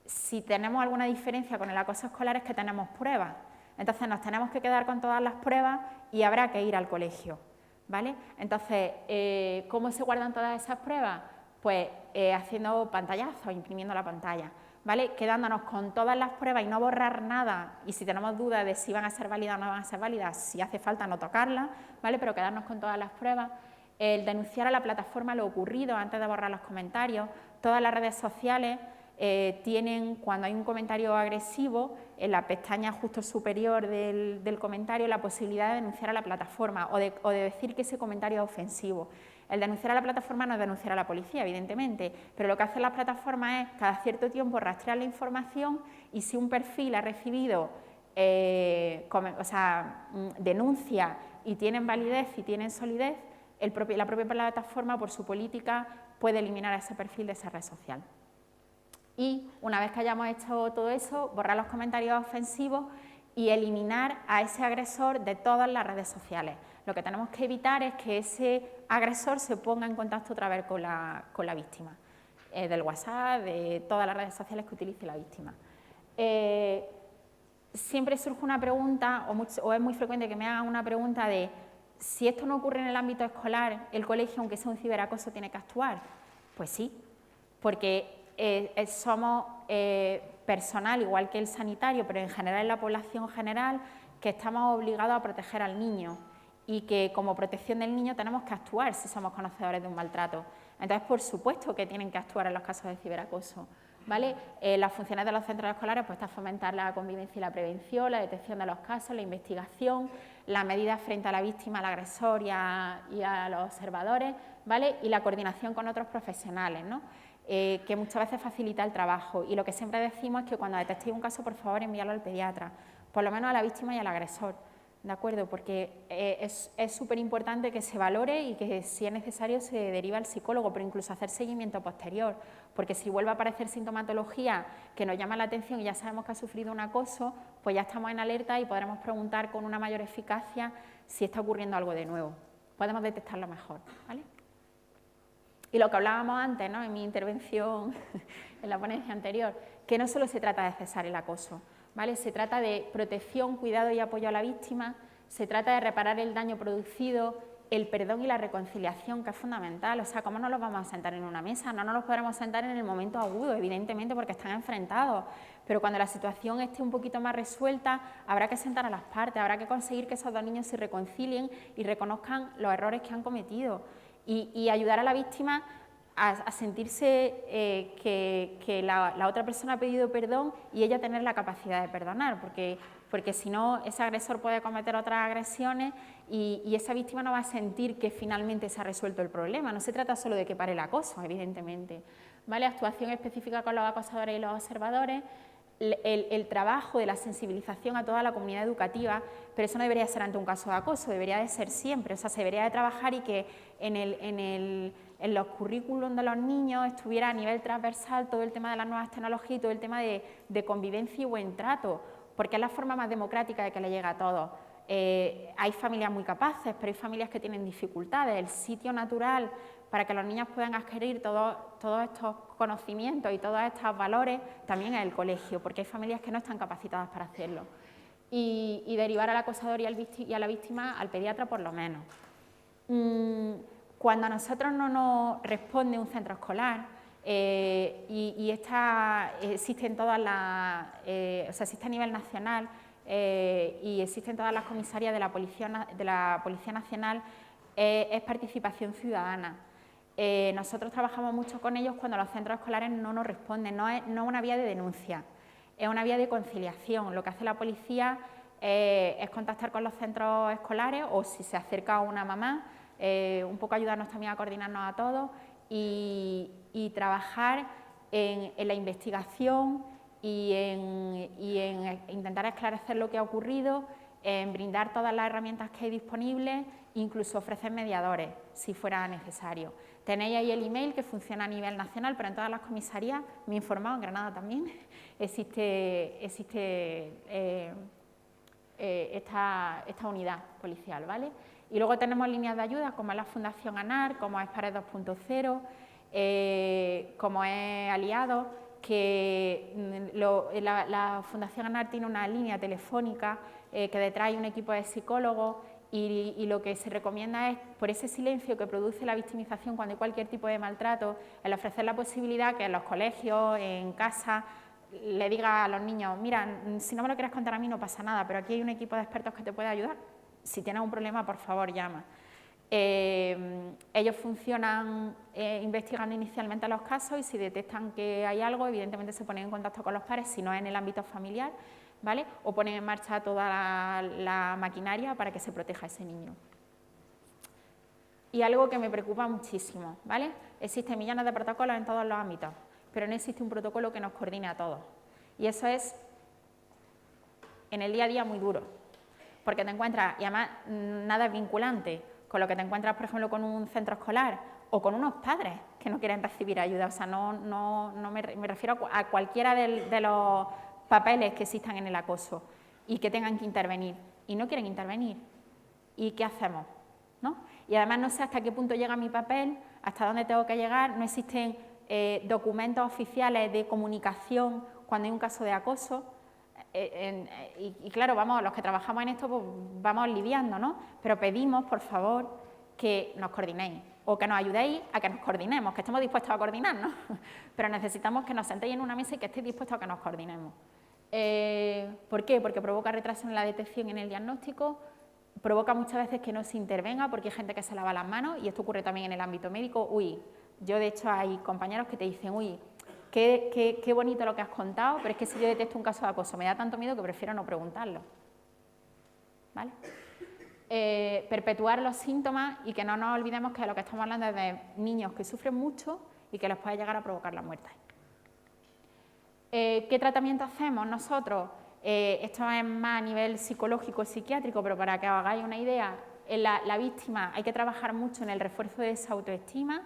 si tenemos alguna diferencia con el acoso escolar es que tenemos pruebas. Entonces nos tenemos que quedar con todas las pruebas y habrá que ir al colegio, ¿vale? Entonces, ¿cómo se guardan todas esas pruebas? Pues haciendo pantallazos, imprimiendo la pantalla, ¿vale? Quedándonos con todas las pruebas y no borrar nada y si tenemos dudas de si van a ser válidas o no van a ser válidas, si hace falta no tocarlas, ¿vale? Pero quedarnos con todas las pruebas. El denunciar a la plataforma lo ocurrido antes de borrar los comentarios, todas las redes sociales tienen, cuando hay un comentario agresivo, en la pestaña justo superior del comentario, la posibilidad de denunciar a la plataforma o de decir que ese comentario es ofensivo. El denunciar a la plataforma no es denunciar a la policía, evidentemente, pero lo que hacen las plataformas es, cada cierto tiempo, rastrear la información y si un perfil ha recibido denuncia y tienen validez y tienen solidez, la propia plataforma, por su política, puede eliminar a ese perfil de esa red social. Y una vez que hayamos hecho todo eso, borrar los comentarios ofensivos y eliminar a ese agresor de todas las redes sociales. Lo que tenemos que evitar es que ese agresor se ponga en contacto otra vez con la víctima, del WhatsApp, de todas las redes sociales que utilice la víctima. Siempre surge una pregunta, o es muy frecuente que me hagan una pregunta de si esto no ocurre en el ámbito escolar, el colegio, aunque sea un ciberacoso, tiene que actuar. Pues sí, porque somos personal, igual que el sanitario, pero en general en la población general, que estamos obligados a proteger al niño y que como protección del niño tenemos que actuar si somos conocedores de un maltrato. Entonces, por supuesto que tienen que actuar en los casos de ciberacoso, ¿vale? Las funciones de los centros escolares pues, están fomentar la convivencia y la prevención, la detección de los casos, la investigación, las medidas frente a la víctima, al agresor y a los observadores, ¿vale? Y la coordinación con otros profesionales, ¿no? Que muchas veces facilita el trabajo y lo que siempre decimos es que cuando detectéis un caso, por favor, envíalo al pediatra, por lo menos a la víctima y al agresor, ¿de acuerdo? Porque es súper importante que se valore y que si es necesario se deriva al psicólogo, pero incluso hacer seguimiento posterior, porque si vuelve a aparecer sintomatología que nos llama la atención y ya sabemos que ha sufrido un acoso, pues ya estamos en alerta y podremos preguntar con una mayor eficacia si está ocurriendo algo de nuevo, podemos detectarlo mejor, ¿vale? Y lo que hablábamos antes, ¿no?, en mi intervención en la ponencia anterior, que no solo se trata de cesar el acoso, ¿vale? Se trata de protección, cuidado y apoyo a la víctima, se trata de reparar el daño producido, el perdón y la reconciliación, que es fundamental. O sea, ¿cómo no los vamos a sentar en una mesa? No nos los podremos sentar en el momento agudo, evidentemente, porque están enfrentados, pero cuando la situación esté un poquito más resuelta, habrá que sentar a las partes, habrá que conseguir que esos dos niños se reconcilien y reconozcan los errores que han cometido. Y ayudar a la víctima a sentirse que la otra persona ha pedido perdón y ella tener la capacidad de perdonar, porque si no, ese agresor puede cometer otras agresiones y esa víctima no va a sentir que finalmente se ha resuelto el problema. No se trata solo de que pare el acoso, evidentemente, ¿vale? Actuación específica con los acosadores y los observadores, el trabajo de la sensibilización a toda la comunidad educativa, pero eso no debería ser ante un caso de acoso, debería de ser siempre, o sea, se debería de trabajar y que en los currículums de los niños estuviera a nivel transversal todo el tema de las nuevas tecnologías y todo el tema de convivencia y buen trato, porque es la forma más democrática de que le llega a todos. Hay familias muy capaces, pero hay familias que tienen dificultades. El sitio natural para que los niños puedan adquirir todos estos conocimientos y todos estos valores también es el colegio, porque hay familias que no están capacitadas para hacerlo. Y derivar al acosador y a la víctima al pediatra por lo menos. Cuando a nosotros no nos responde un centro escolar, existen todas las, existe a nivel nacional y existen todas las comisarias de la Policía Nacional, es participación ciudadana. Nosotros trabajamos mucho con ellos cuando los centros escolares no nos responden, no es una vía de denuncia, es una vía de conciliación. Lo que hace la policía es contactar con los centros escolares o si se acerca una mamá, un poco ayudarnos también a coordinarnos a todos y trabajar en la investigación y en intentar esclarecer lo que ha ocurrido, en brindar todas las herramientas que hay disponibles, incluso ofrecer mediadores si fuera necesario. Tenéis ahí el email que funciona a nivel nacional, pero en todas las comisarías, me he informado, en Granada también, existe esta unidad policial, ¿vale? Y luego tenemos líneas de ayuda como es la Fundación ANAR, como es Pared 2.0, como es Aliados, que la Fundación ANAR tiene una línea telefónica que detrás hay un equipo de psicólogos y lo que se recomienda es, por ese silencio que produce la victimización cuando hay cualquier tipo de maltrato, el ofrecer la posibilidad que en los colegios, en casa, le diga a los niños, mira, si no me lo quieres contar a mí no pasa nada, pero aquí hay un equipo de expertos que te puede ayudar, si tienes un problema, por favor, llama. Ellos funcionan investigando inicialmente los casos y si detectan que hay algo, evidentemente se ponen en contacto con los padres, si no es en el ámbito familiar, ¿vale? O ponen en marcha toda la maquinaria para que se proteja a ese niño. Y algo que me preocupa muchísimo, ¿vale? Existen millones de protocolos en todos los ámbitos, pero no existe un protocolo que nos coordine a todos. Y eso es, en el día a día, muy duro, porque te encuentras, y además nada es vinculante, con lo que te encuentras, por ejemplo, con un centro escolar o con unos padres que no quieren recibir ayuda. O sea, no me refiero a cualquiera de los papeles que existan en el acoso y que tengan que intervenir y no quieren intervenir. ¿Y qué hacemos? ¿No? Y además no sé hasta qué punto llega mi papel, hasta dónde tengo que llegar, no existen documentos oficiales de comunicación cuando hay un caso de acoso. Y claro, vamos, los que trabajamos en esto, pues vamos lidiando, ¿no? Pero pedimos, por favor, que nos coordinéis o que nos ayudéis a que nos coordinemos, que estemos dispuestos a coordinarnos, pero necesitamos que nos sentéis en una mesa y que estéis dispuestos a que nos coordinemos. ¿Por qué? Porque provoca retraso en la detección y en el diagnóstico, provoca muchas veces que no se intervenga porque hay gente que se lava las manos y esto ocurre también en el ámbito médico. Uy, yo de hecho hay compañeros que te dicen, uy, qué bonito lo que has contado, pero es que si yo detecto un caso de acoso me da tanto miedo que prefiero no preguntarlo. ¿Vale? Perpetuar los síntomas y que no nos olvidemos que de lo que estamos hablando es de niños que sufren mucho y que les puede llegar a provocar la muerte. ¿Qué tratamiento hacemos nosotros? Esto es más a nivel psicológico y psiquiátrico, pero para que os hagáis una idea, la víctima hay que trabajar mucho en el refuerzo de esa autoestima,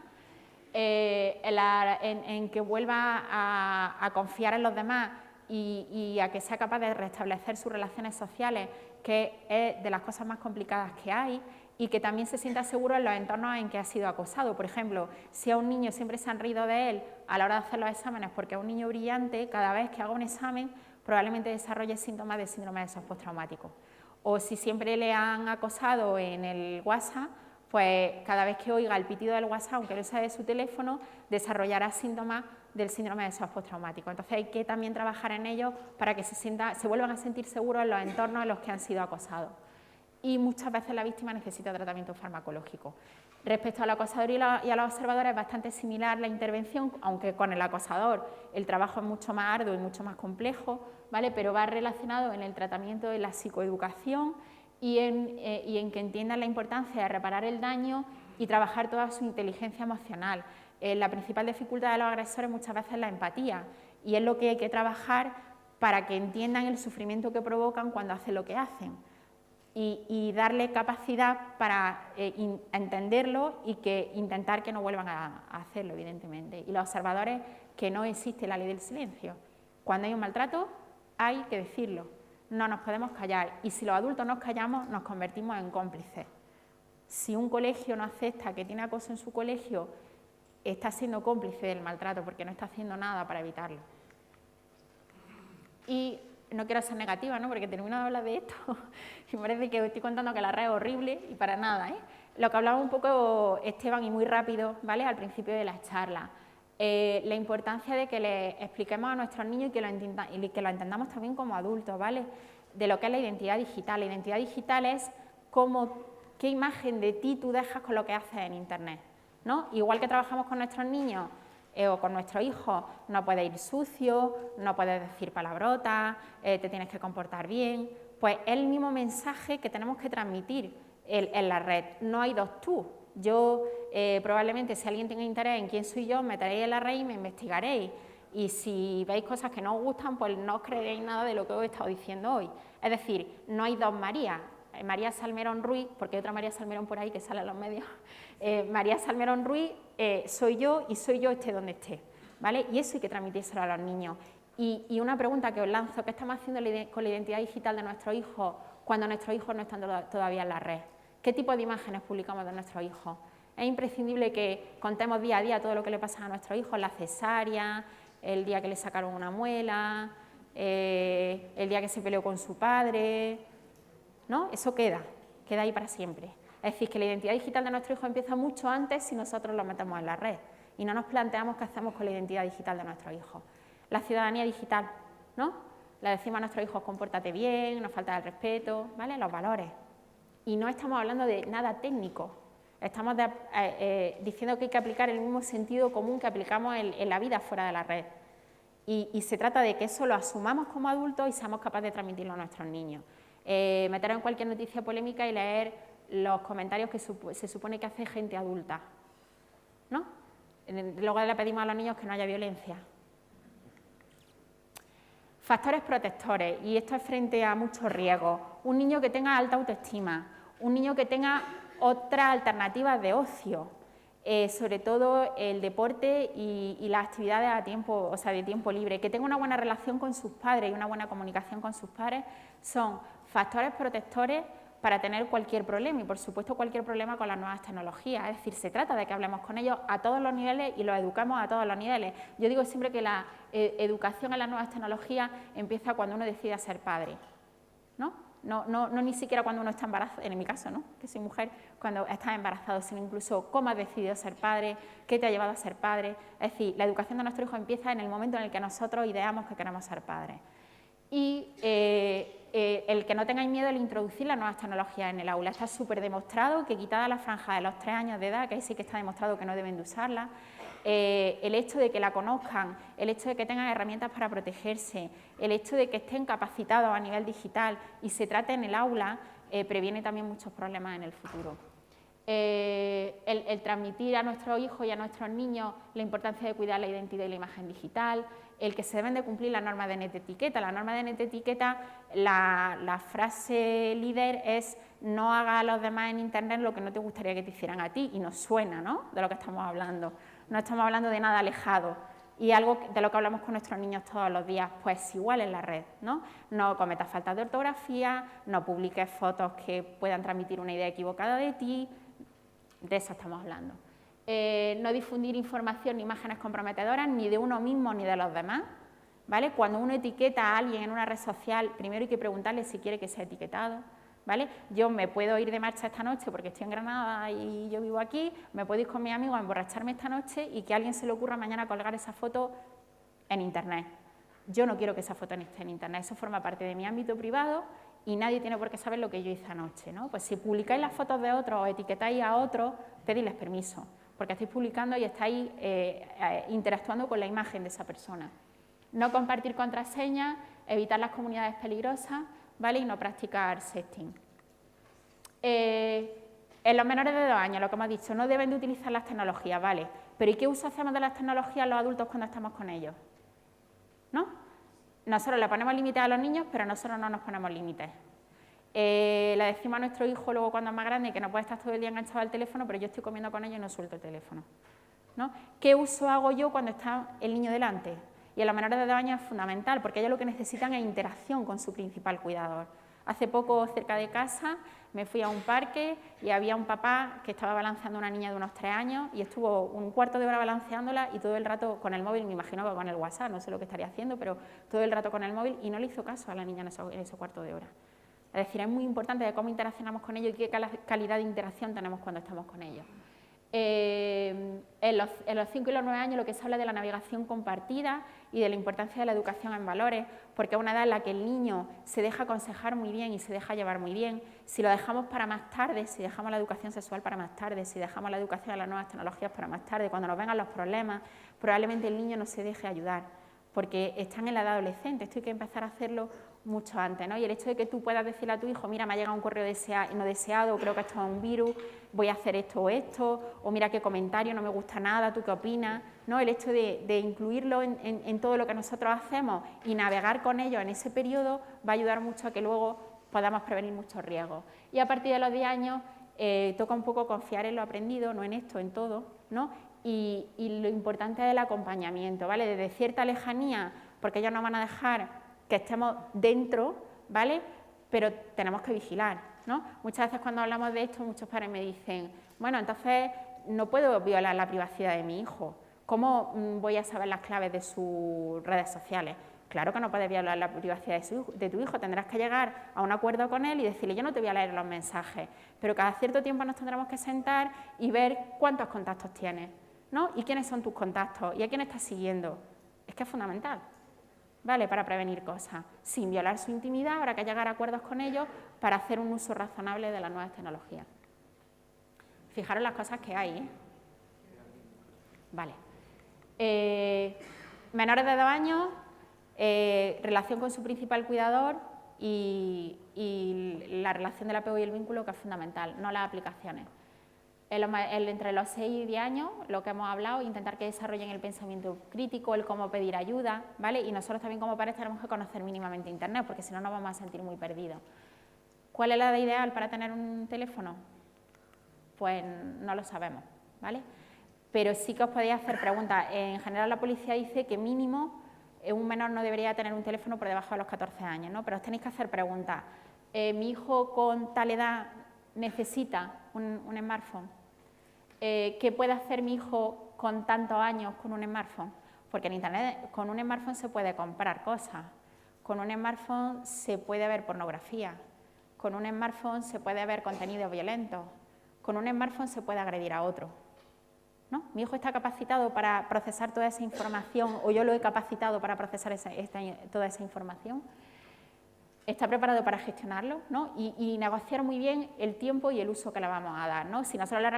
en que vuelva a confiar en los demás y a que sea capaz de restablecer sus relaciones sociales, que es de las cosas más complicadas que hay, y que también se sienta seguro en los entornos en que ha sido acosado. Por ejemplo, si a un niño siempre se han reído de él a la hora de hacer los exámenes porque es un niño brillante, cada vez que haga un examen probablemente desarrolle síntomas de síndrome de estrés postraumático. O si siempre le han acosado en el WhatsApp, pues cada vez que oiga el pitido del WhatsApp, aunque lo sea de su teléfono, desarrollará síntomas del síndrome de estrés postraumático. Entonces hay que también trabajar en ello para que se vuelvan a sentir seguros en los entornos en los que han sido acosados. Y muchas veces la víctima necesita tratamiento farmacológico. Respecto al acosador y a los observadores es bastante similar la intervención, aunque con el acosador el trabajo es mucho más arduo y mucho más complejo, ¿vale? Pero va relacionado en el tratamiento de la psicoeducación y en que entiendan la importancia de reparar el daño y trabajar toda su inteligencia emocional. La principal dificultad de los agresores muchas veces es la empatía y es lo que hay que trabajar para que entiendan el sufrimiento que provocan cuando hacen lo que hacen y darle capacidad para entenderlo y intentar que no vuelvan a hacerlo, evidentemente. Y los observadores, que no existe la ley del silencio. Cuando hay un maltrato, hay que decirlo, no nos podemos callar, y si los adultos nos callamos, nos convertimos en cómplices. Si un colegio no acepta que tiene acoso en su colegio, está siendo cómplice del maltrato porque no está haciendo nada para evitarlo. Y no quiero ser negativa, ¿no? Porque termino de hablar de esto y me parece que estoy contando que la red es horrible y para nada, ¿eh? Lo que hablaba un poco Esteban y muy rápido, ¿vale? Al principio de las charlas. La importancia de que le expliquemos a nuestros niños y que lo entendamos también como adultos, ¿vale? De lo que es la identidad digital. La identidad digital es qué imagen de ti tú dejas con lo que haces en Internet, ¿no? Igual que trabajamos con nuestros niños o con nuestros hijos, no puedes ir sucio, no puedes decir palabrotas, te tienes que comportar bien, pues es el mismo mensaje que tenemos que transmitir en la red. No hay dos tú. Yo, probablemente, si alguien tiene interés en quién soy yo, me meteréis en la red y me investigaréis. Y si veis cosas que no os gustan, pues no os creeréis nada de lo que os he estado diciendo hoy. Es decir, no hay dos Marías. María Salmerón Ruiz, porque hay otra María Salmerón por ahí que sale en los medios, María Salmerón Ruiz soy yo y soy yo esté donde esté, ¿vale? Y eso hay que transmitírselo a los niños. Y una pregunta que os lanzo, ¿qué estamos haciendo con la identidad digital de nuestros hijos cuando nuestros hijos no están todavía en la red? ¿Qué tipo de imágenes publicamos de nuestros hijos? Es imprescindible que contemos día a día todo lo que le pasa a nuestros hijos, la cesárea, el día que le sacaron una muela, el día que se peleó con su padre, ¿no? Eso queda ahí para siempre. Es decir, que la identidad digital de nuestro hijo empieza mucho antes si nosotros lo metemos en la red y no nos planteamos qué hacemos con la identidad digital de nuestro hijo. La ciudadanía digital, ¿no? Le decimos a nuestros hijos, compórtate bien, no falta el respeto, ¿vale? Los valores. Y no estamos hablando de nada técnico, estamos diciendo que hay que aplicar el mismo sentido común que aplicamos en la vida fuera de la red. Y se trata de que eso lo asumamos como adultos y seamos capaces de transmitirlo a nuestros niños. Meteros en cualquier noticia polémica y leer los comentarios que se supone que hace gente adulta, ¿no? Luego le pedimos a los niños que no haya violencia. Factores protectores, y esto es frente a muchos riesgos. Un niño que tenga alta autoestima, un niño que tenga otras alternativas de ocio, sobre todo el deporte y las actividades de tiempo libre, que tenga una buena relación con sus padres y una buena comunicación con sus padres, son factores protectores para tener cualquier problema y, por supuesto, cualquier problema con las nuevas tecnologías. Es decir, se trata de que hablemos con ellos a todos los niveles y los educamos a todos los niveles. Yo digo siempre que la educación en las nuevas tecnologías empieza cuando uno decide ser padre, ¿no? No ni siquiera cuando uno está embarazado, en mi caso, ¿no? Que soy mujer, cuando estás embarazado, sino incluso cómo has decidido ser padre, qué te ha llevado a ser padre. Es decir, la educación de nuestro hijo empieza en el momento en el que nosotros ideamos que queremos ser padres. Y el que no tengáis miedo al introducir las nuevas tecnologías en el aula. Está súper demostrado que quitada la franja de los 3 años de edad, que ahí sí que está demostrado que no deben de usarla, el hecho de que la conozcan, el hecho de que tengan herramientas para protegerse, el hecho de que estén capacitados a nivel digital y se trate en el aula, previene también muchos problemas en el futuro. El transmitir a nuestros hijos y a nuestros niños la importancia de cuidar la identidad y la imagen digital, el que se deben de cumplir las normas de netetiqueta. La norma de netetiqueta, la frase líder es: no hagas a los demás en Internet lo que no te gustaría que te hicieran a ti, y nos suena, ¿no?, de lo que estamos hablando. No estamos hablando de nada alejado, y algo de lo que hablamos con nuestros niños todos los días, pues igual en la red, ¿no? No cometas faltas de ortografía, no publiques fotos que puedan transmitir una idea equivocada de ti, de eso estamos hablando. No difundir información ni imágenes comprometedoras ni de uno mismo ni de los demás, ¿vale? Cuando uno etiqueta a alguien en una red social, primero hay que preguntarle si quiere que sea etiquetado, ¿vale? Yo me puedo ir de marcha esta noche porque estoy en Granada y yo vivo aquí, me puedo ir con mis amigos a emborracharme esta noche y que a alguien se le ocurra mañana colgar esa foto en Internet. Yo no quiero que esa foto esté en Internet, eso forma parte de mi ámbito privado y nadie tiene por qué saber lo que yo hice anoche, ¿no? Pues si publicáis las fotos de otros o etiquetáis a otros, pedidles permiso, porque estáis publicando y estáis interactuando con la imagen de esa persona. No compartir contraseñas, evitar las comunidades peligrosas, ¿vale? Y no practicar sexting. En los menores de 2 años, lo que hemos dicho, no deben de utilizar las tecnologías, ¿vale? Pero ¿y qué uso hacemos de las tecnologías los adultos cuando estamos con ellos? ¿No? nosotros le ponemos límites a los niños, pero nosotros no nos ponemos límites. Le decimos a nuestro hijo luego cuando es más grande que no puede estar todo el día enganchado al teléfono, pero yo estoy comiendo con ellos y no suelto el teléfono, ¿no? ¿Qué uso hago yo cuando está el niño delante? Y en los menores de 2 años es fundamental, porque ellos lo que necesitan es interacción con su principal cuidador. Hace poco, cerca de casa, me fui a un parque y había un papá que estaba balanceando a una niña de unos 3 años y estuvo un cuarto de hora balanceándola y todo el rato con el móvil, me imagino que con el WhatsApp, no sé lo que estaría haciendo, pero todo el rato con el móvil y no le hizo caso a la niña en ese cuarto de hora. Es decir, es muy importante de cómo interaccionamos con ellos y qué calidad de interacción tenemos cuando estamos con ellos. En los 5 y los 9 años lo que se habla es de la navegación compartida y de la importancia de la educación en valores, porque es una edad en la que el niño se deja aconsejar muy bien y se deja llevar muy bien. Si lo dejamos para más tarde, si dejamos la educación sexual para más tarde, si dejamos la educación a las nuevas tecnologías para más tarde, cuando nos vengan los problemas, probablemente el niño no se deje ayudar, porque están en la edad adolescente. Esto hay que empezar a hacerlo mucho antes, ¿no? Y el hecho de que tú puedas decirle a tu hijo, mira, me ha llegado un correo no deseado, creo que esto es un virus, voy a hacer esto, o mira qué comentario, no me gusta nada, ¿tú qué opinas? ¿No? El hecho de incluirlo en todo lo que nosotros hacemos y navegar con ellos en ese periodo va a ayudar mucho a que luego podamos prevenir muchos riesgos. Y a partir de los 10 años toca un poco confiar en lo aprendido, no en esto, en todo, ¿no? Y lo importante es el acompañamiento, ¿vale? Desde cierta lejanía, porque ellos no van a dejar que estemos dentro, ¿vale? Pero tenemos que vigilar, ¿no? Muchas veces cuando hablamos de esto, muchos padres me dicen, bueno, entonces no puedo violar la privacidad de mi hijo, ¿cómo voy a saber las claves de sus redes sociales? Claro que no puedes violar la privacidad de tu hijo, tendrás que llegar a un acuerdo con él y decirle, yo no te voy a leer los mensajes, pero cada cierto tiempo nos tendremos que sentar y ver cuántos contactos tienes, ¿no? Y quiénes son tus contactos y a quién estás siguiendo. Es que es fundamental, ¿vale? Para prevenir cosas. Sin violar su intimidad, habrá que llegar a acuerdos con ellos para hacer un uso razonable de las nuevas tecnologías. Fijaros las cosas que hay, ¿eh? Vale. Menores de 2 años, relación con su principal cuidador y la relación del apego y el vínculo, que es fundamental, no las aplicaciones. Entre los 6 y 10 años, lo que hemos hablado, intentar que desarrollen el pensamiento crítico, el cómo pedir ayuda, ¿vale? Y nosotros también como padres tenemos que conocer mínimamente Internet, porque si no nos vamos a sentir muy perdidos. ¿Cuál es la edad ideal para tener un teléfono? Pues no lo sabemos, ¿vale? Pero sí que os podéis hacer preguntas. En general la policía dice que mínimo un menor no debería tener un teléfono por debajo de los 14 años, ¿no? Pero os tenéis que hacer preguntas. ¿Mi hijo con tal edad necesita un smartphone? ¿Qué puede hacer mi hijo con tantos años con un smartphone? Porque en Internet con un smartphone se puede comprar cosas, con un smartphone se puede ver pornografía, con un smartphone se puede ver contenido violento, con un smartphone se puede agredir a otro, ¿no? ¿Mi hijo está capacitado para procesar toda esa información o yo lo he capacitado para procesar toda esa información? ¿Está preparado para gestionarlo, ¿no? Y negociar muy bien el tiempo y el uso que le vamos a dar, ¿no? Si nosotros le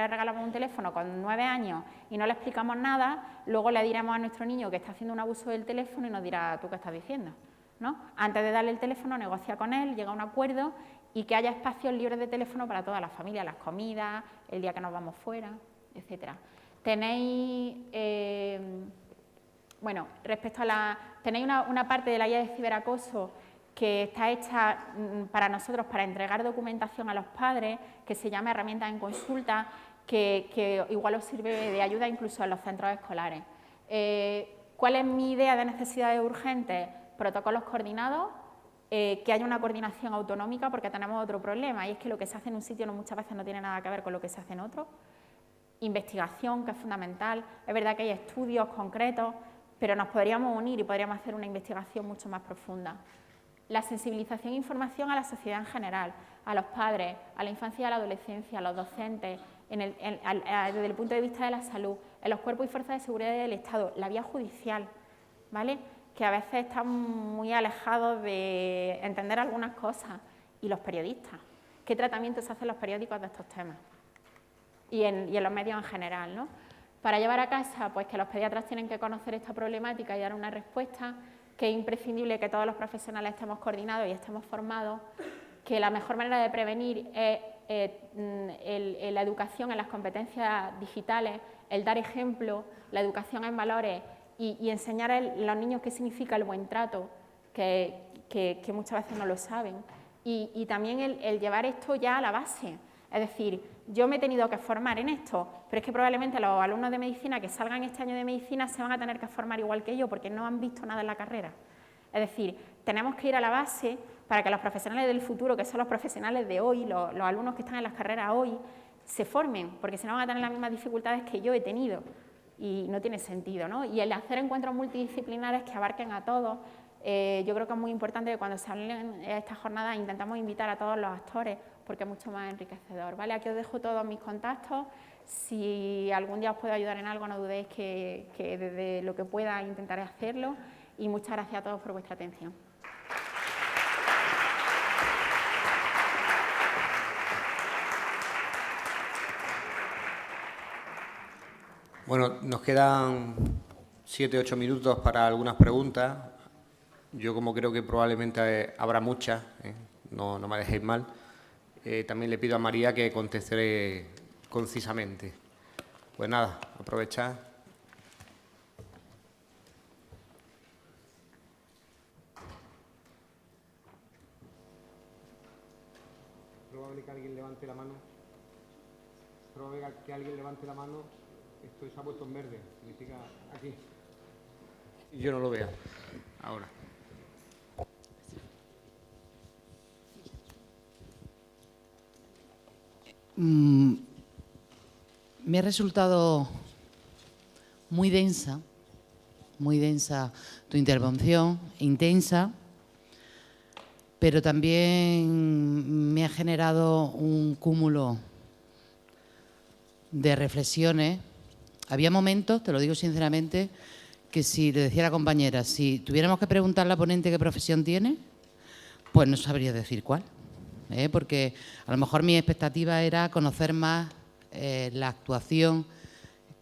regalamos un teléfono con 9 años y no le explicamos nada, luego le diremos a nuestro niño que está haciendo un abuso del teléfono y nos dirá, ¿tú qué estás diciendo?, ¿no? Antes de darle el teléfono, negocia con él, llega a un acuerdo y que haya espacios libres de teléfono para toda la familia, las comidas, el día que nos vamos fuera, etcétera. Tenéis, bueno, respecto a tenéis una parte de la guía de ciberacoso que está hecha para nosotros, para entregar documentación a los padres, que se llama Herramientas en Consulta, que igual os sirve de ayuda incluso en los centros escolares. ¿Cuál es mi idea de necesidades urgentes? Protocolos coordinados, que haya una coordinación autonómica, porque tenemos otro problema, y es que lo que se hace en un sitio muchas veces no tiene nada que ver con lo que se hace en otro. Investigación, que es fundamental. Es verdad que hay estudios concretos, pero nos podríamos unir y podríamos hacer una investigación mucho más profunda. La sensibilización e información a la sociedad en general, a los padres, a la infancia y a la adolescencia, a los docentes, desde el punto de vista de la salud, en los cuerpos y fuerzas de seguridad del Estado, la vía judicial, ¿vale?, que a veces están muy alejados de entender algunas cosas, y los periodistas. ¿Qué tratamientos hacen los periódicos de estos temas? Y en los medios en general, ¿no? Para llevar a casa, pues que los pediatras tienen que conocer esta problemática y dar una respuesta, que es imprescindible que todos los profesionales estemos coordinados y estemos formados, que la mejor manera de prevenir es la educación en las competencias digitales, el dar ejemplo, la educación en valores y enseñar a los niños qué significa el buen trato, que muchas veces no lo saben. Y también el llevar esto ya a la base. Es decir, yo me he tenido que formar en esto, pero es que probablemente los alumnos de medicina que salgan este año de medicina se van a tener que formar igual que yo, porque no han visto nada en la carrera. Es decir, tenemos que ir a la base para que los profesionales del futuro, que son los profesionales de hoy, los alumnos que están en las carreras hoy, se formen, porque si no van a tener las mismas dificultades que yo he tenido. Y no tiene sentido, ¿no? Y el hacer encuentros multidisciplinares que abarquen a todos, yo creo que es muy importante que cuando se hablen estas jornadas intentamos invitar a todos los actores, porque es mucho más enriquecedor, ¿vale? Aquí os dejo todos mis contactos. Si algún día os puedo ayudar en algo, no dudéis que desde lo que pueda intentaré hacerlo. Y muchas gracias a todos por vuestra atención. Bueno, nos quedan 7 u 8 minutos para algunas preguntas. Yo, como creo que probablemente habrá muchas, no me dejéis mal, también le pido a María que conteste concisamente. Pues nada, aprovechad. Probable que alguien levante la mano. Probable que alguien levante la mano. Esto se ha puesto en verde, significa aquí. Y yo no lo veo. Ahora. Me ha resultado muy densa tu intervención, intensa, pero también me ha generado un cúmulo de reflexiones. Había momentos, te lo digo sinceramente, que si le decía a la compañera, si tuviéramos que preguntar a la ponente qué profesión tiene, pues no sabría decir cuál, porque a lo mejor mi expectativa era conocer más la actuación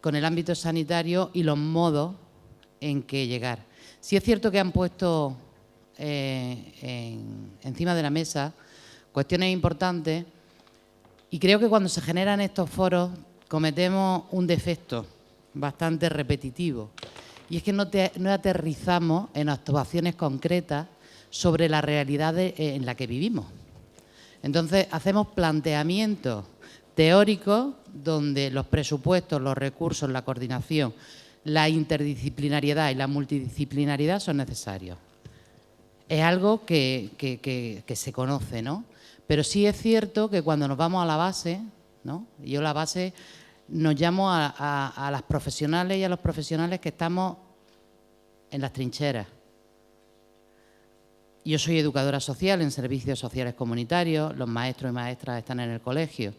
con el ámbito sanitario y los modos en que llegar. Sí es cierto que han puesto encima de la mesa cuestiones importantes y creo que cuando se generan estos foros cometemos un defecto bastante repetitivo y es que no aterrizamos en actuaciones concretas sobre la realidad en la que vivimos. Entonces hacemos planteamientos teóricos donde los presupuestos, los recursos, la coordinación, la interdisciplinariedad y la multidisciplinariedad son necesarios. Es algo que se conoce, ¿no? Pero sí es cierto que cuando nos vamos a la base, ¿no? Yo la base nos llamo a las profesionales y a los profesionales que estamos en las trincheras. Yo soy educadora social en servicios sociales comunitarios, los maestros y maestras están en el colegio,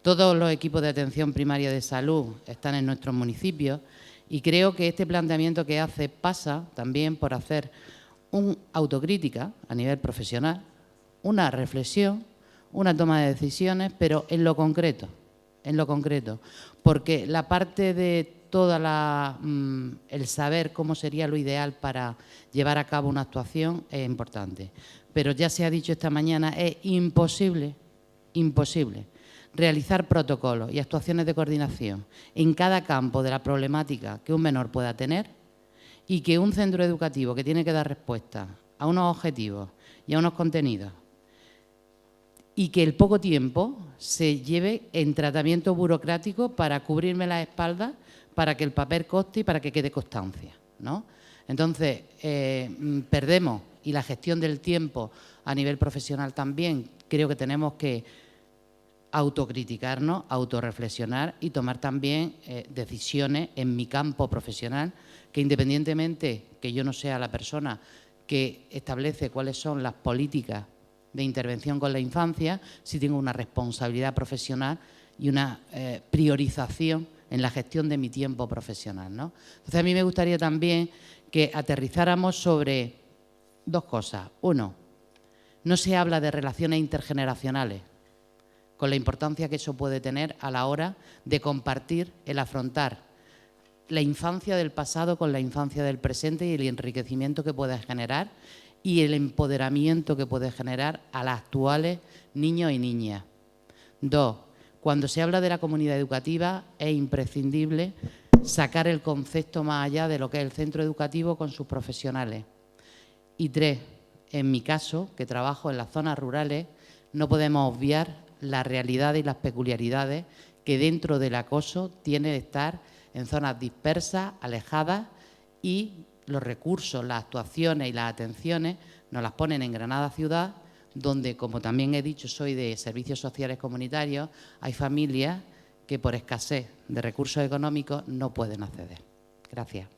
todos los equipos de atención primaria de salud están en nuestros municipios y creo que este planteamiento que hace pasa también por hacer una autocrítica a nivel profesional, una reflexión, una toma de decisiones, pero en lo concreto, porque la parte de todo el saber cómo sería lo ideal para llevar a cabo una actuación es importante. Pero ya se ha dicho esta mañana, es imposible realizar protocolos y actuaciones de coordinación en cada campo de la problemática que un menor pueda tener y que un centro educativo que tiene que dar respuesta a unos objetivos y a unos contenidos y que el poco tiempo se lleve en tratamiento burocrático para cubrirme la espalda, para que el papel coste y para que quede constancia, ¿no? Entonces, perdemos, y la gestión del tiempo a nivel profesional también, creo que tenemos que autocriticarnos, autorreflexionar y tomar también decisiones en mi campo profesional, que independientemente que yo no sea la persona que establece cuáles son las políticas de intervención con la infancia, sí tengo una responsabilidad profesional y una priorización en la gestión de mi tiempo profesional, ¿no? Entonces, a mí me gustaría también que aterrizáramos sobre dos cosas. Uno, no se habla de relaciones intergeneracionales, con la importancia que eso puede tener a la hora de compartir, el afrontar la infancia del pasado con la infancia del presente y el enriquecimiento que puede generar y el empoderamiento que puede generar a las actuales niños y niñas. Dos, cuando se habla de la comunidad educativa es imprescindible sacar el concepto más allá de lo que es el centro educativo con sus profesionales. Y 3, en mi caso, que trabajo en las zonas rurales, no podemos obviar las realidades y las peculiaridades que dentro del acoso tiene de estar en zonas dispersas, alejadas, y los recursos, las actuaciones y las atenciones nos las ponen en Granada ciudad, donde, como también he dicho, soy de servicios sociales comunitarios, hay familias que por escasez de recursos económicos no pueden acceder. Gracias.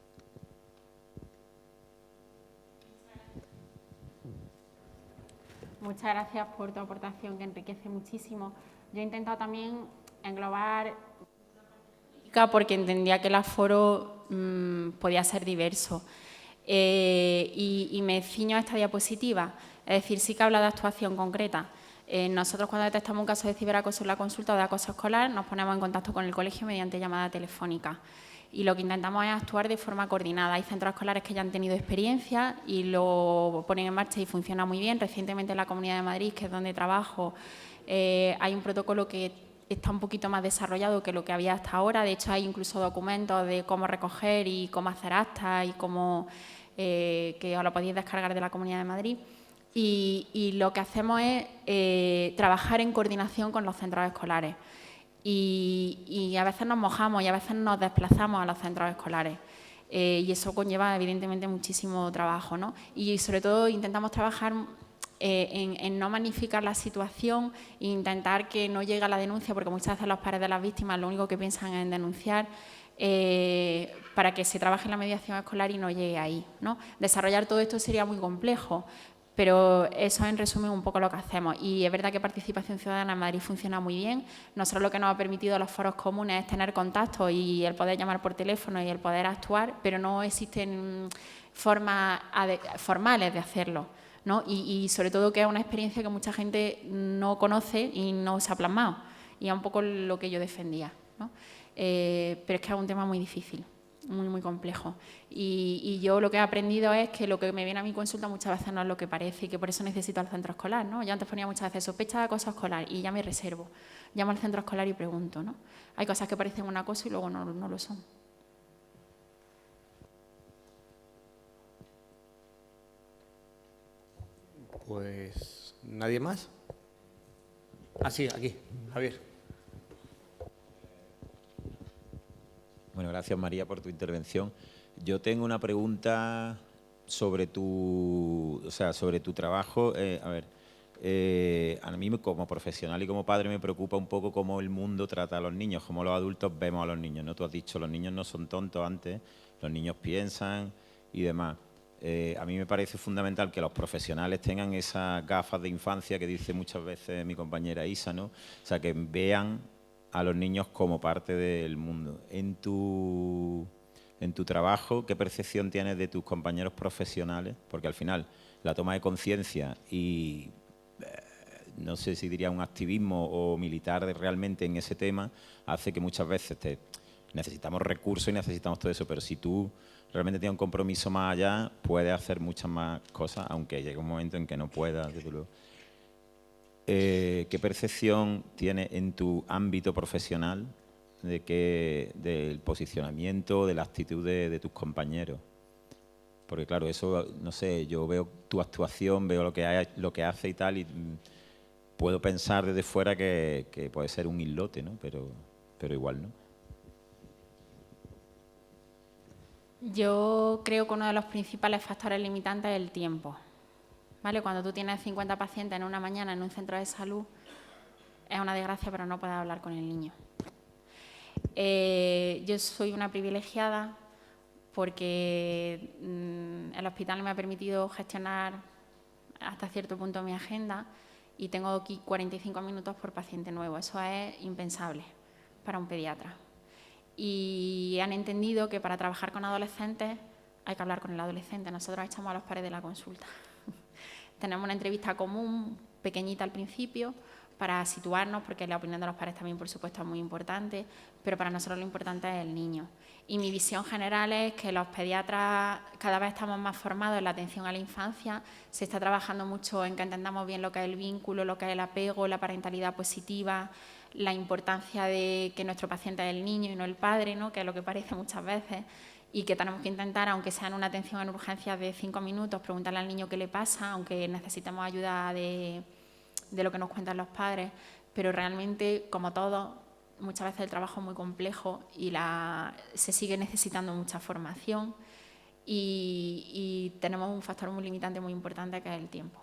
Muchas gracias por tu aportación, que enriquece muchísimo. Yo he intentado también englobar, porque entendía que el aforo podía ser diverso. Y me ciño a esta diapositiva, es decir, sí que habla de actuación concreta. Nosotros, cuando detectamos un caso de ciberacoso en la consulta o de acoso escolar, nos ponemos en contacto con el colegio mediante llamada telefónica. Y lo que intentamos es actuar de forma coordinada. Hay centros escolares que ya han tenido experiencia y lo ponen en marcha y funciona muy bien. Recientemente en la Comunidad de Madrid, que es donde trabajo, hay un protocolo que está un poquito más desarrollado que lo que había hasta ahora. De hecho, hay incluso documentos de cómo recoger y cómo hacer actas y cómo que os lo podéis descargar de la Comunidad de Madrid. Y lo que hacemos es trabajar en coordinación con los centros escolares. Y a veces nos mojamos y a veces nos desplazamos a los centros escolares. Y eso conlleva, evidentemente, muchísimo trabajo, ¿no? Y sobre todo intentamos trabajar en no magnificar la situación e intentar que no llegue a la denuncia, porque muchas veces los padres de las víctimas lo único que piensan es en denunciar, para que se trabaje en la mediación escolar y no llegue ahí, ¿no? Desarrollar todo esto sería muy complejo, pero eso en resumen un poco lo que hacemos. Y es verdad que Participación Ciudadana en Madrid funciona muy bien. Nosotros lo que nos ha permitido los foros comunes es tener contacto y el poder llamar por teléfono y el poder actuar, pero no existen formas formales de hacerlo, ¿no? Y sobre todo que es una experiencia que mucha gente no conoce y no se ha plasmado. Y es un poco lo que yo defendía, ¿no? Pero es que es un tema muy difícil, muy, muy complejo. Y yo lo que he aprendido es que lo que me viene a mi consulta muchas veces no es lo que parece y que por eso necesito al centro escolar, ¿no? Yo antes ponía muchas veces sospecha de acoso escolar y ya me reservo. Llamo al centro escolar y pregunto, ¿no? Hay cosas que parecen un acoso y luego no lo son. Pues, ¿nadie más? Ah, sí, aquí, Javier. Bueno, gracias María por tu intervención. Yo tengo una pregunta sobre tu trabajo. A mí como profesional y como padre me preocupa un poco cómo el mundo trata a los niños, cómo los adultos vemos a los niños, ¿no? Tú has dicho, los niños no son tontos antes, los niños piensan y demás. A mí me parece fundamental que los profesionales tengan esas gafas de infancia que dice muchas veces mi compañera Isa, ¿no? O sea, que vean a los niños como parte del mundo. En tu trabajo, ¿qué percepción tienes de tus compañeros profesionales? Porque al final la toma de conciencia y no sé si diría un activismo o militar realmente en ese tema hace que muchas veces necesitamos recursos y necesitamos todo eso, pero si tú realmente tienes un compromiso más allá, puedes hacer muchas más cosas, aunque llegue un momento en que no puedas, desde luego. ¿Qué percepción tienes en tu ámbito profesional del posicionamiento, de la actitud de tus compañeros? Porque claro, eso, no sé, yo veo tu actuación, veo lo que hace y tal, y puedo pensar desde fuera que puede ser un islote, ¿no? Pero igual, ¿no? Yo creo que uno de los principales factores limitantes es el tiempo. ¿Vale? Cuando tú tienes 50 pacientes en una mañana en un centro de salud, es una desgracia, pero no puedes hablar con el niño. Yo soy una privilegiada porque el hospital me ha permitido gestionar hasta cierto punto mi agenda y tengo aquí 45 minutos por paciente nuevo. Eso es impensable para un pediatra. Y han entendido que para trabajar con adolescentes hay que hablar con el adolescente. Nosotros echamos a los padres de la consulta. Tenemos una entrevista común, pequeñita al principio, para situarnos, porque la opinión de los padres también, por supuesto, es muy importante, pero para nosotros lo importante es el niño. Y mi visión general es que los pediatras cada vez estamos más formados en la atención a la infancia, se está trabajando mucho en que entendamos bien lo que es el vínculo, lo que es el apego, la parentalidad positiva, la importancia de que nuestro paciente es el niño y no el padre, ¿no?, que es lo que parece muchas veces, y que tenemos que intentar, aunque sea en una atención en urgencias de 5 minutos, preguntarle al niño qué le pasa, aunque necesitemos ayuda de lo que nos cuentan los padres, pero realmente, como todo, muchas veces el trabajo es muy complejo y se sigue necesitando mucha formación y tenemos un factor muy limitante muy importante que es el tiempo.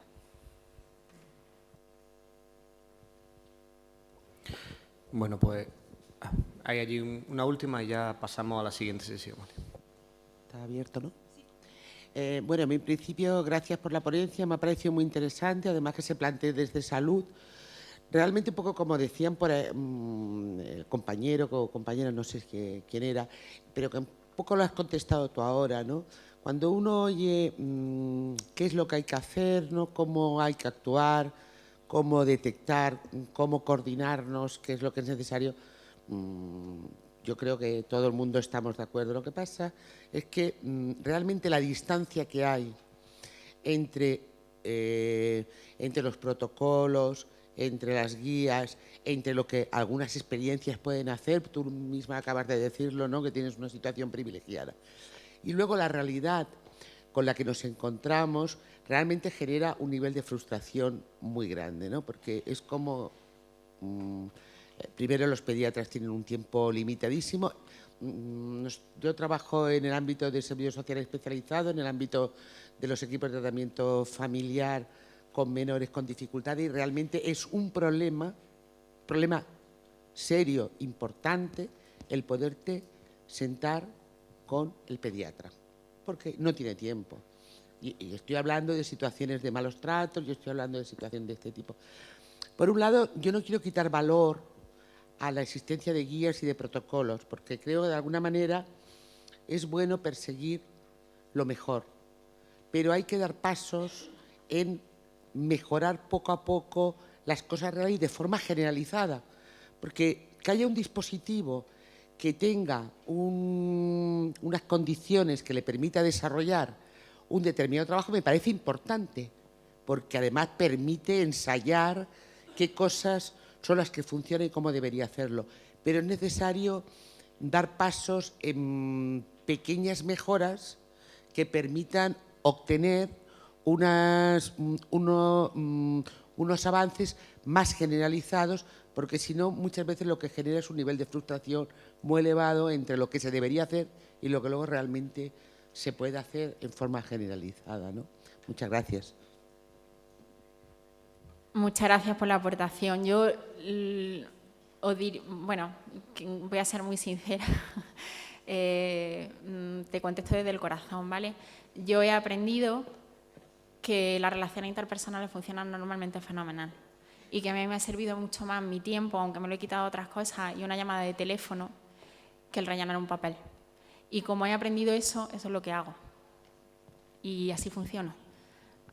Bueno, pues hay allí una última y ya pasamos a la siguiente sesión. Está abierto, ¿no? Bueno, en principio, gracias por la ponencia, me ha parecido muy interesante, además que se plantee desde salud. Realmente un poco como decían por el compañero o compañera, no sé quién era, pero que un poco lo has contestado tú ahora, ¿no? Cuando uno oye qué es lo que hay que hacer, ¿no?, cómo hay que actuar, cómo detectar, cómo coordinarnos, qué es lo que es necesario, yo creo que todo el mundo estamos de acuerdo. Lo que pasa es que realmente la distancia que hay entre los protocolos, entre las guías, entre lo que algunas experiencias pueden hacer, tú misma acabas de decirlo, ¿no?, que tienes una situación privilegiada, y luego la realidad con la que nos encontramos realmente genera un nivel de frustración muy grande, ¿no?, porque es como, primero los pediatras tienen un tiempo limitadísimo. Yo trabajo en el ámbito de servicio social especializado, en el ámbito de los equipos de tratamiento familiar con menores con dificultades, y realmente es un problema serio, importante, el poderte sentar con el pediatra, porque no tiene tiempo. Y estoy hablando de situaciones de malos tratos, yo estoy hablando de situaciones de este tipo. Por un lado, yo no quiero quitar valor a la existencia de guías y de protocolos, porque creo que de alguna manera es bueno perseguir lo mejor, pero hay que dar pasos en mejorar poco a poco las cosas reales y de forma generalizada, porque que haya un dispositivo que tenga unas condiciones que le permita desarrollar un determinado trabajo me parece importante, porque además permite ensayar qué cosas son las que funcionan y cómo debería hacerlo. Pero es necesario dar pasos en pequeñas mejoras que permitan obtener unos avances más generalizados, porque si no, muchas veces lo que genera es un nivel de frustración muy elevado entre lo que se debería hacer y lo que luego realmente se puede hacer en forma generalizada, ¿no? Muchas gracias. Muchas gracias por la aportación. Yo voy a ser muy sincera. Te contesto desde el corazón, ¿vale? Yo he aprendido que las relaciones interpersonales funcionan normalmente fenomenal y que a mí me ha servido mucho más mi tiempo, aunque me lo he quitado otras cosas, y una llamada de teléfono, que el rellenar un papel. Y como he aprendido eso es lo que hago. Y así funciona,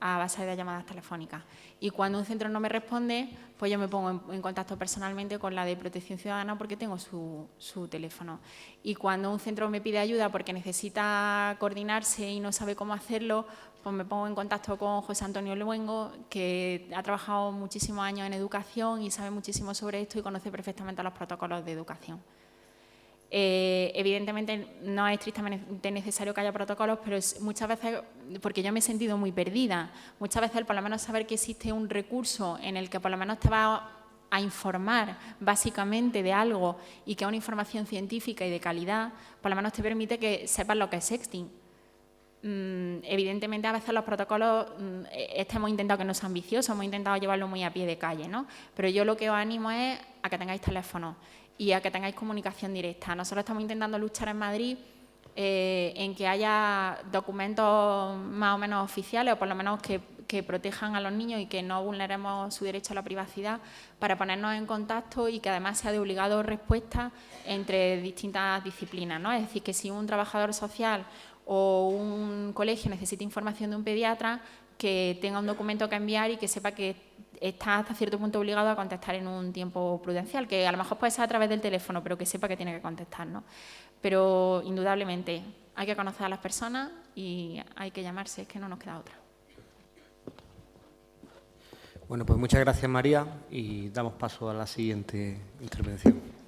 a base de llamadas telefónicas. Y cuando un centro no me responde, pues yo me pongo en contacto personalmente con la de Protección Ciudadana porque tengo su teléfono. Y cuando un centro me pide ayuda porque necesita coordinarse y no sabe cómo hacerlo, pues me pongo en contacto con José Antonio Luengo, que ha trabajado muchísimos años en educación y sabe muchísimo sobre esto y conoce perfectamente los protocolos de educación. Evidentemente no es estrictamente necesario que haya protocolos, pero muchas veces, porque yo me he sentido muy perdida, muchas veces por lo menos saber que existe un recurso en el que por lo menos te va a informar básicamente de algo y que es una información científica y de calidad, por lo menos te permite que sepas lo que es sexting. Evidentemente a veces los protocolos, hemos intentado que no sean ambiciosos, hemos intentado llevarlo muy a pie de calle, ¿no? Pero yo lo que os animo es a que tengáis teléfono y a que tengáis comunicación directa. Nosotros estamos intentando luchar en Madrid en que haya documentos más o menos oficiales, o por lo menos que protejan a los niños y que no vulneremos su derecho a la privacidad, para ponernos en contacto y que además sea de obligado respuesta entre distintas disciplinas, ¿no? Es decir, que si un trabajador social o un colegio necesita información de un pediatra, que tenga un documento que enviar y que sepa que está hasta cierto punto obligado a contestar en un tiempo prudencial, que a lo mejor puede ser a través del teléfono, pero que sepa que tiene que contestar, ¿no? Pero indudablemente hay que conocer a las personas y hay que llamarse, es que no nos queda otra. Bueno, pues muchas gracias, María, y damos paso a la siguiente intervención.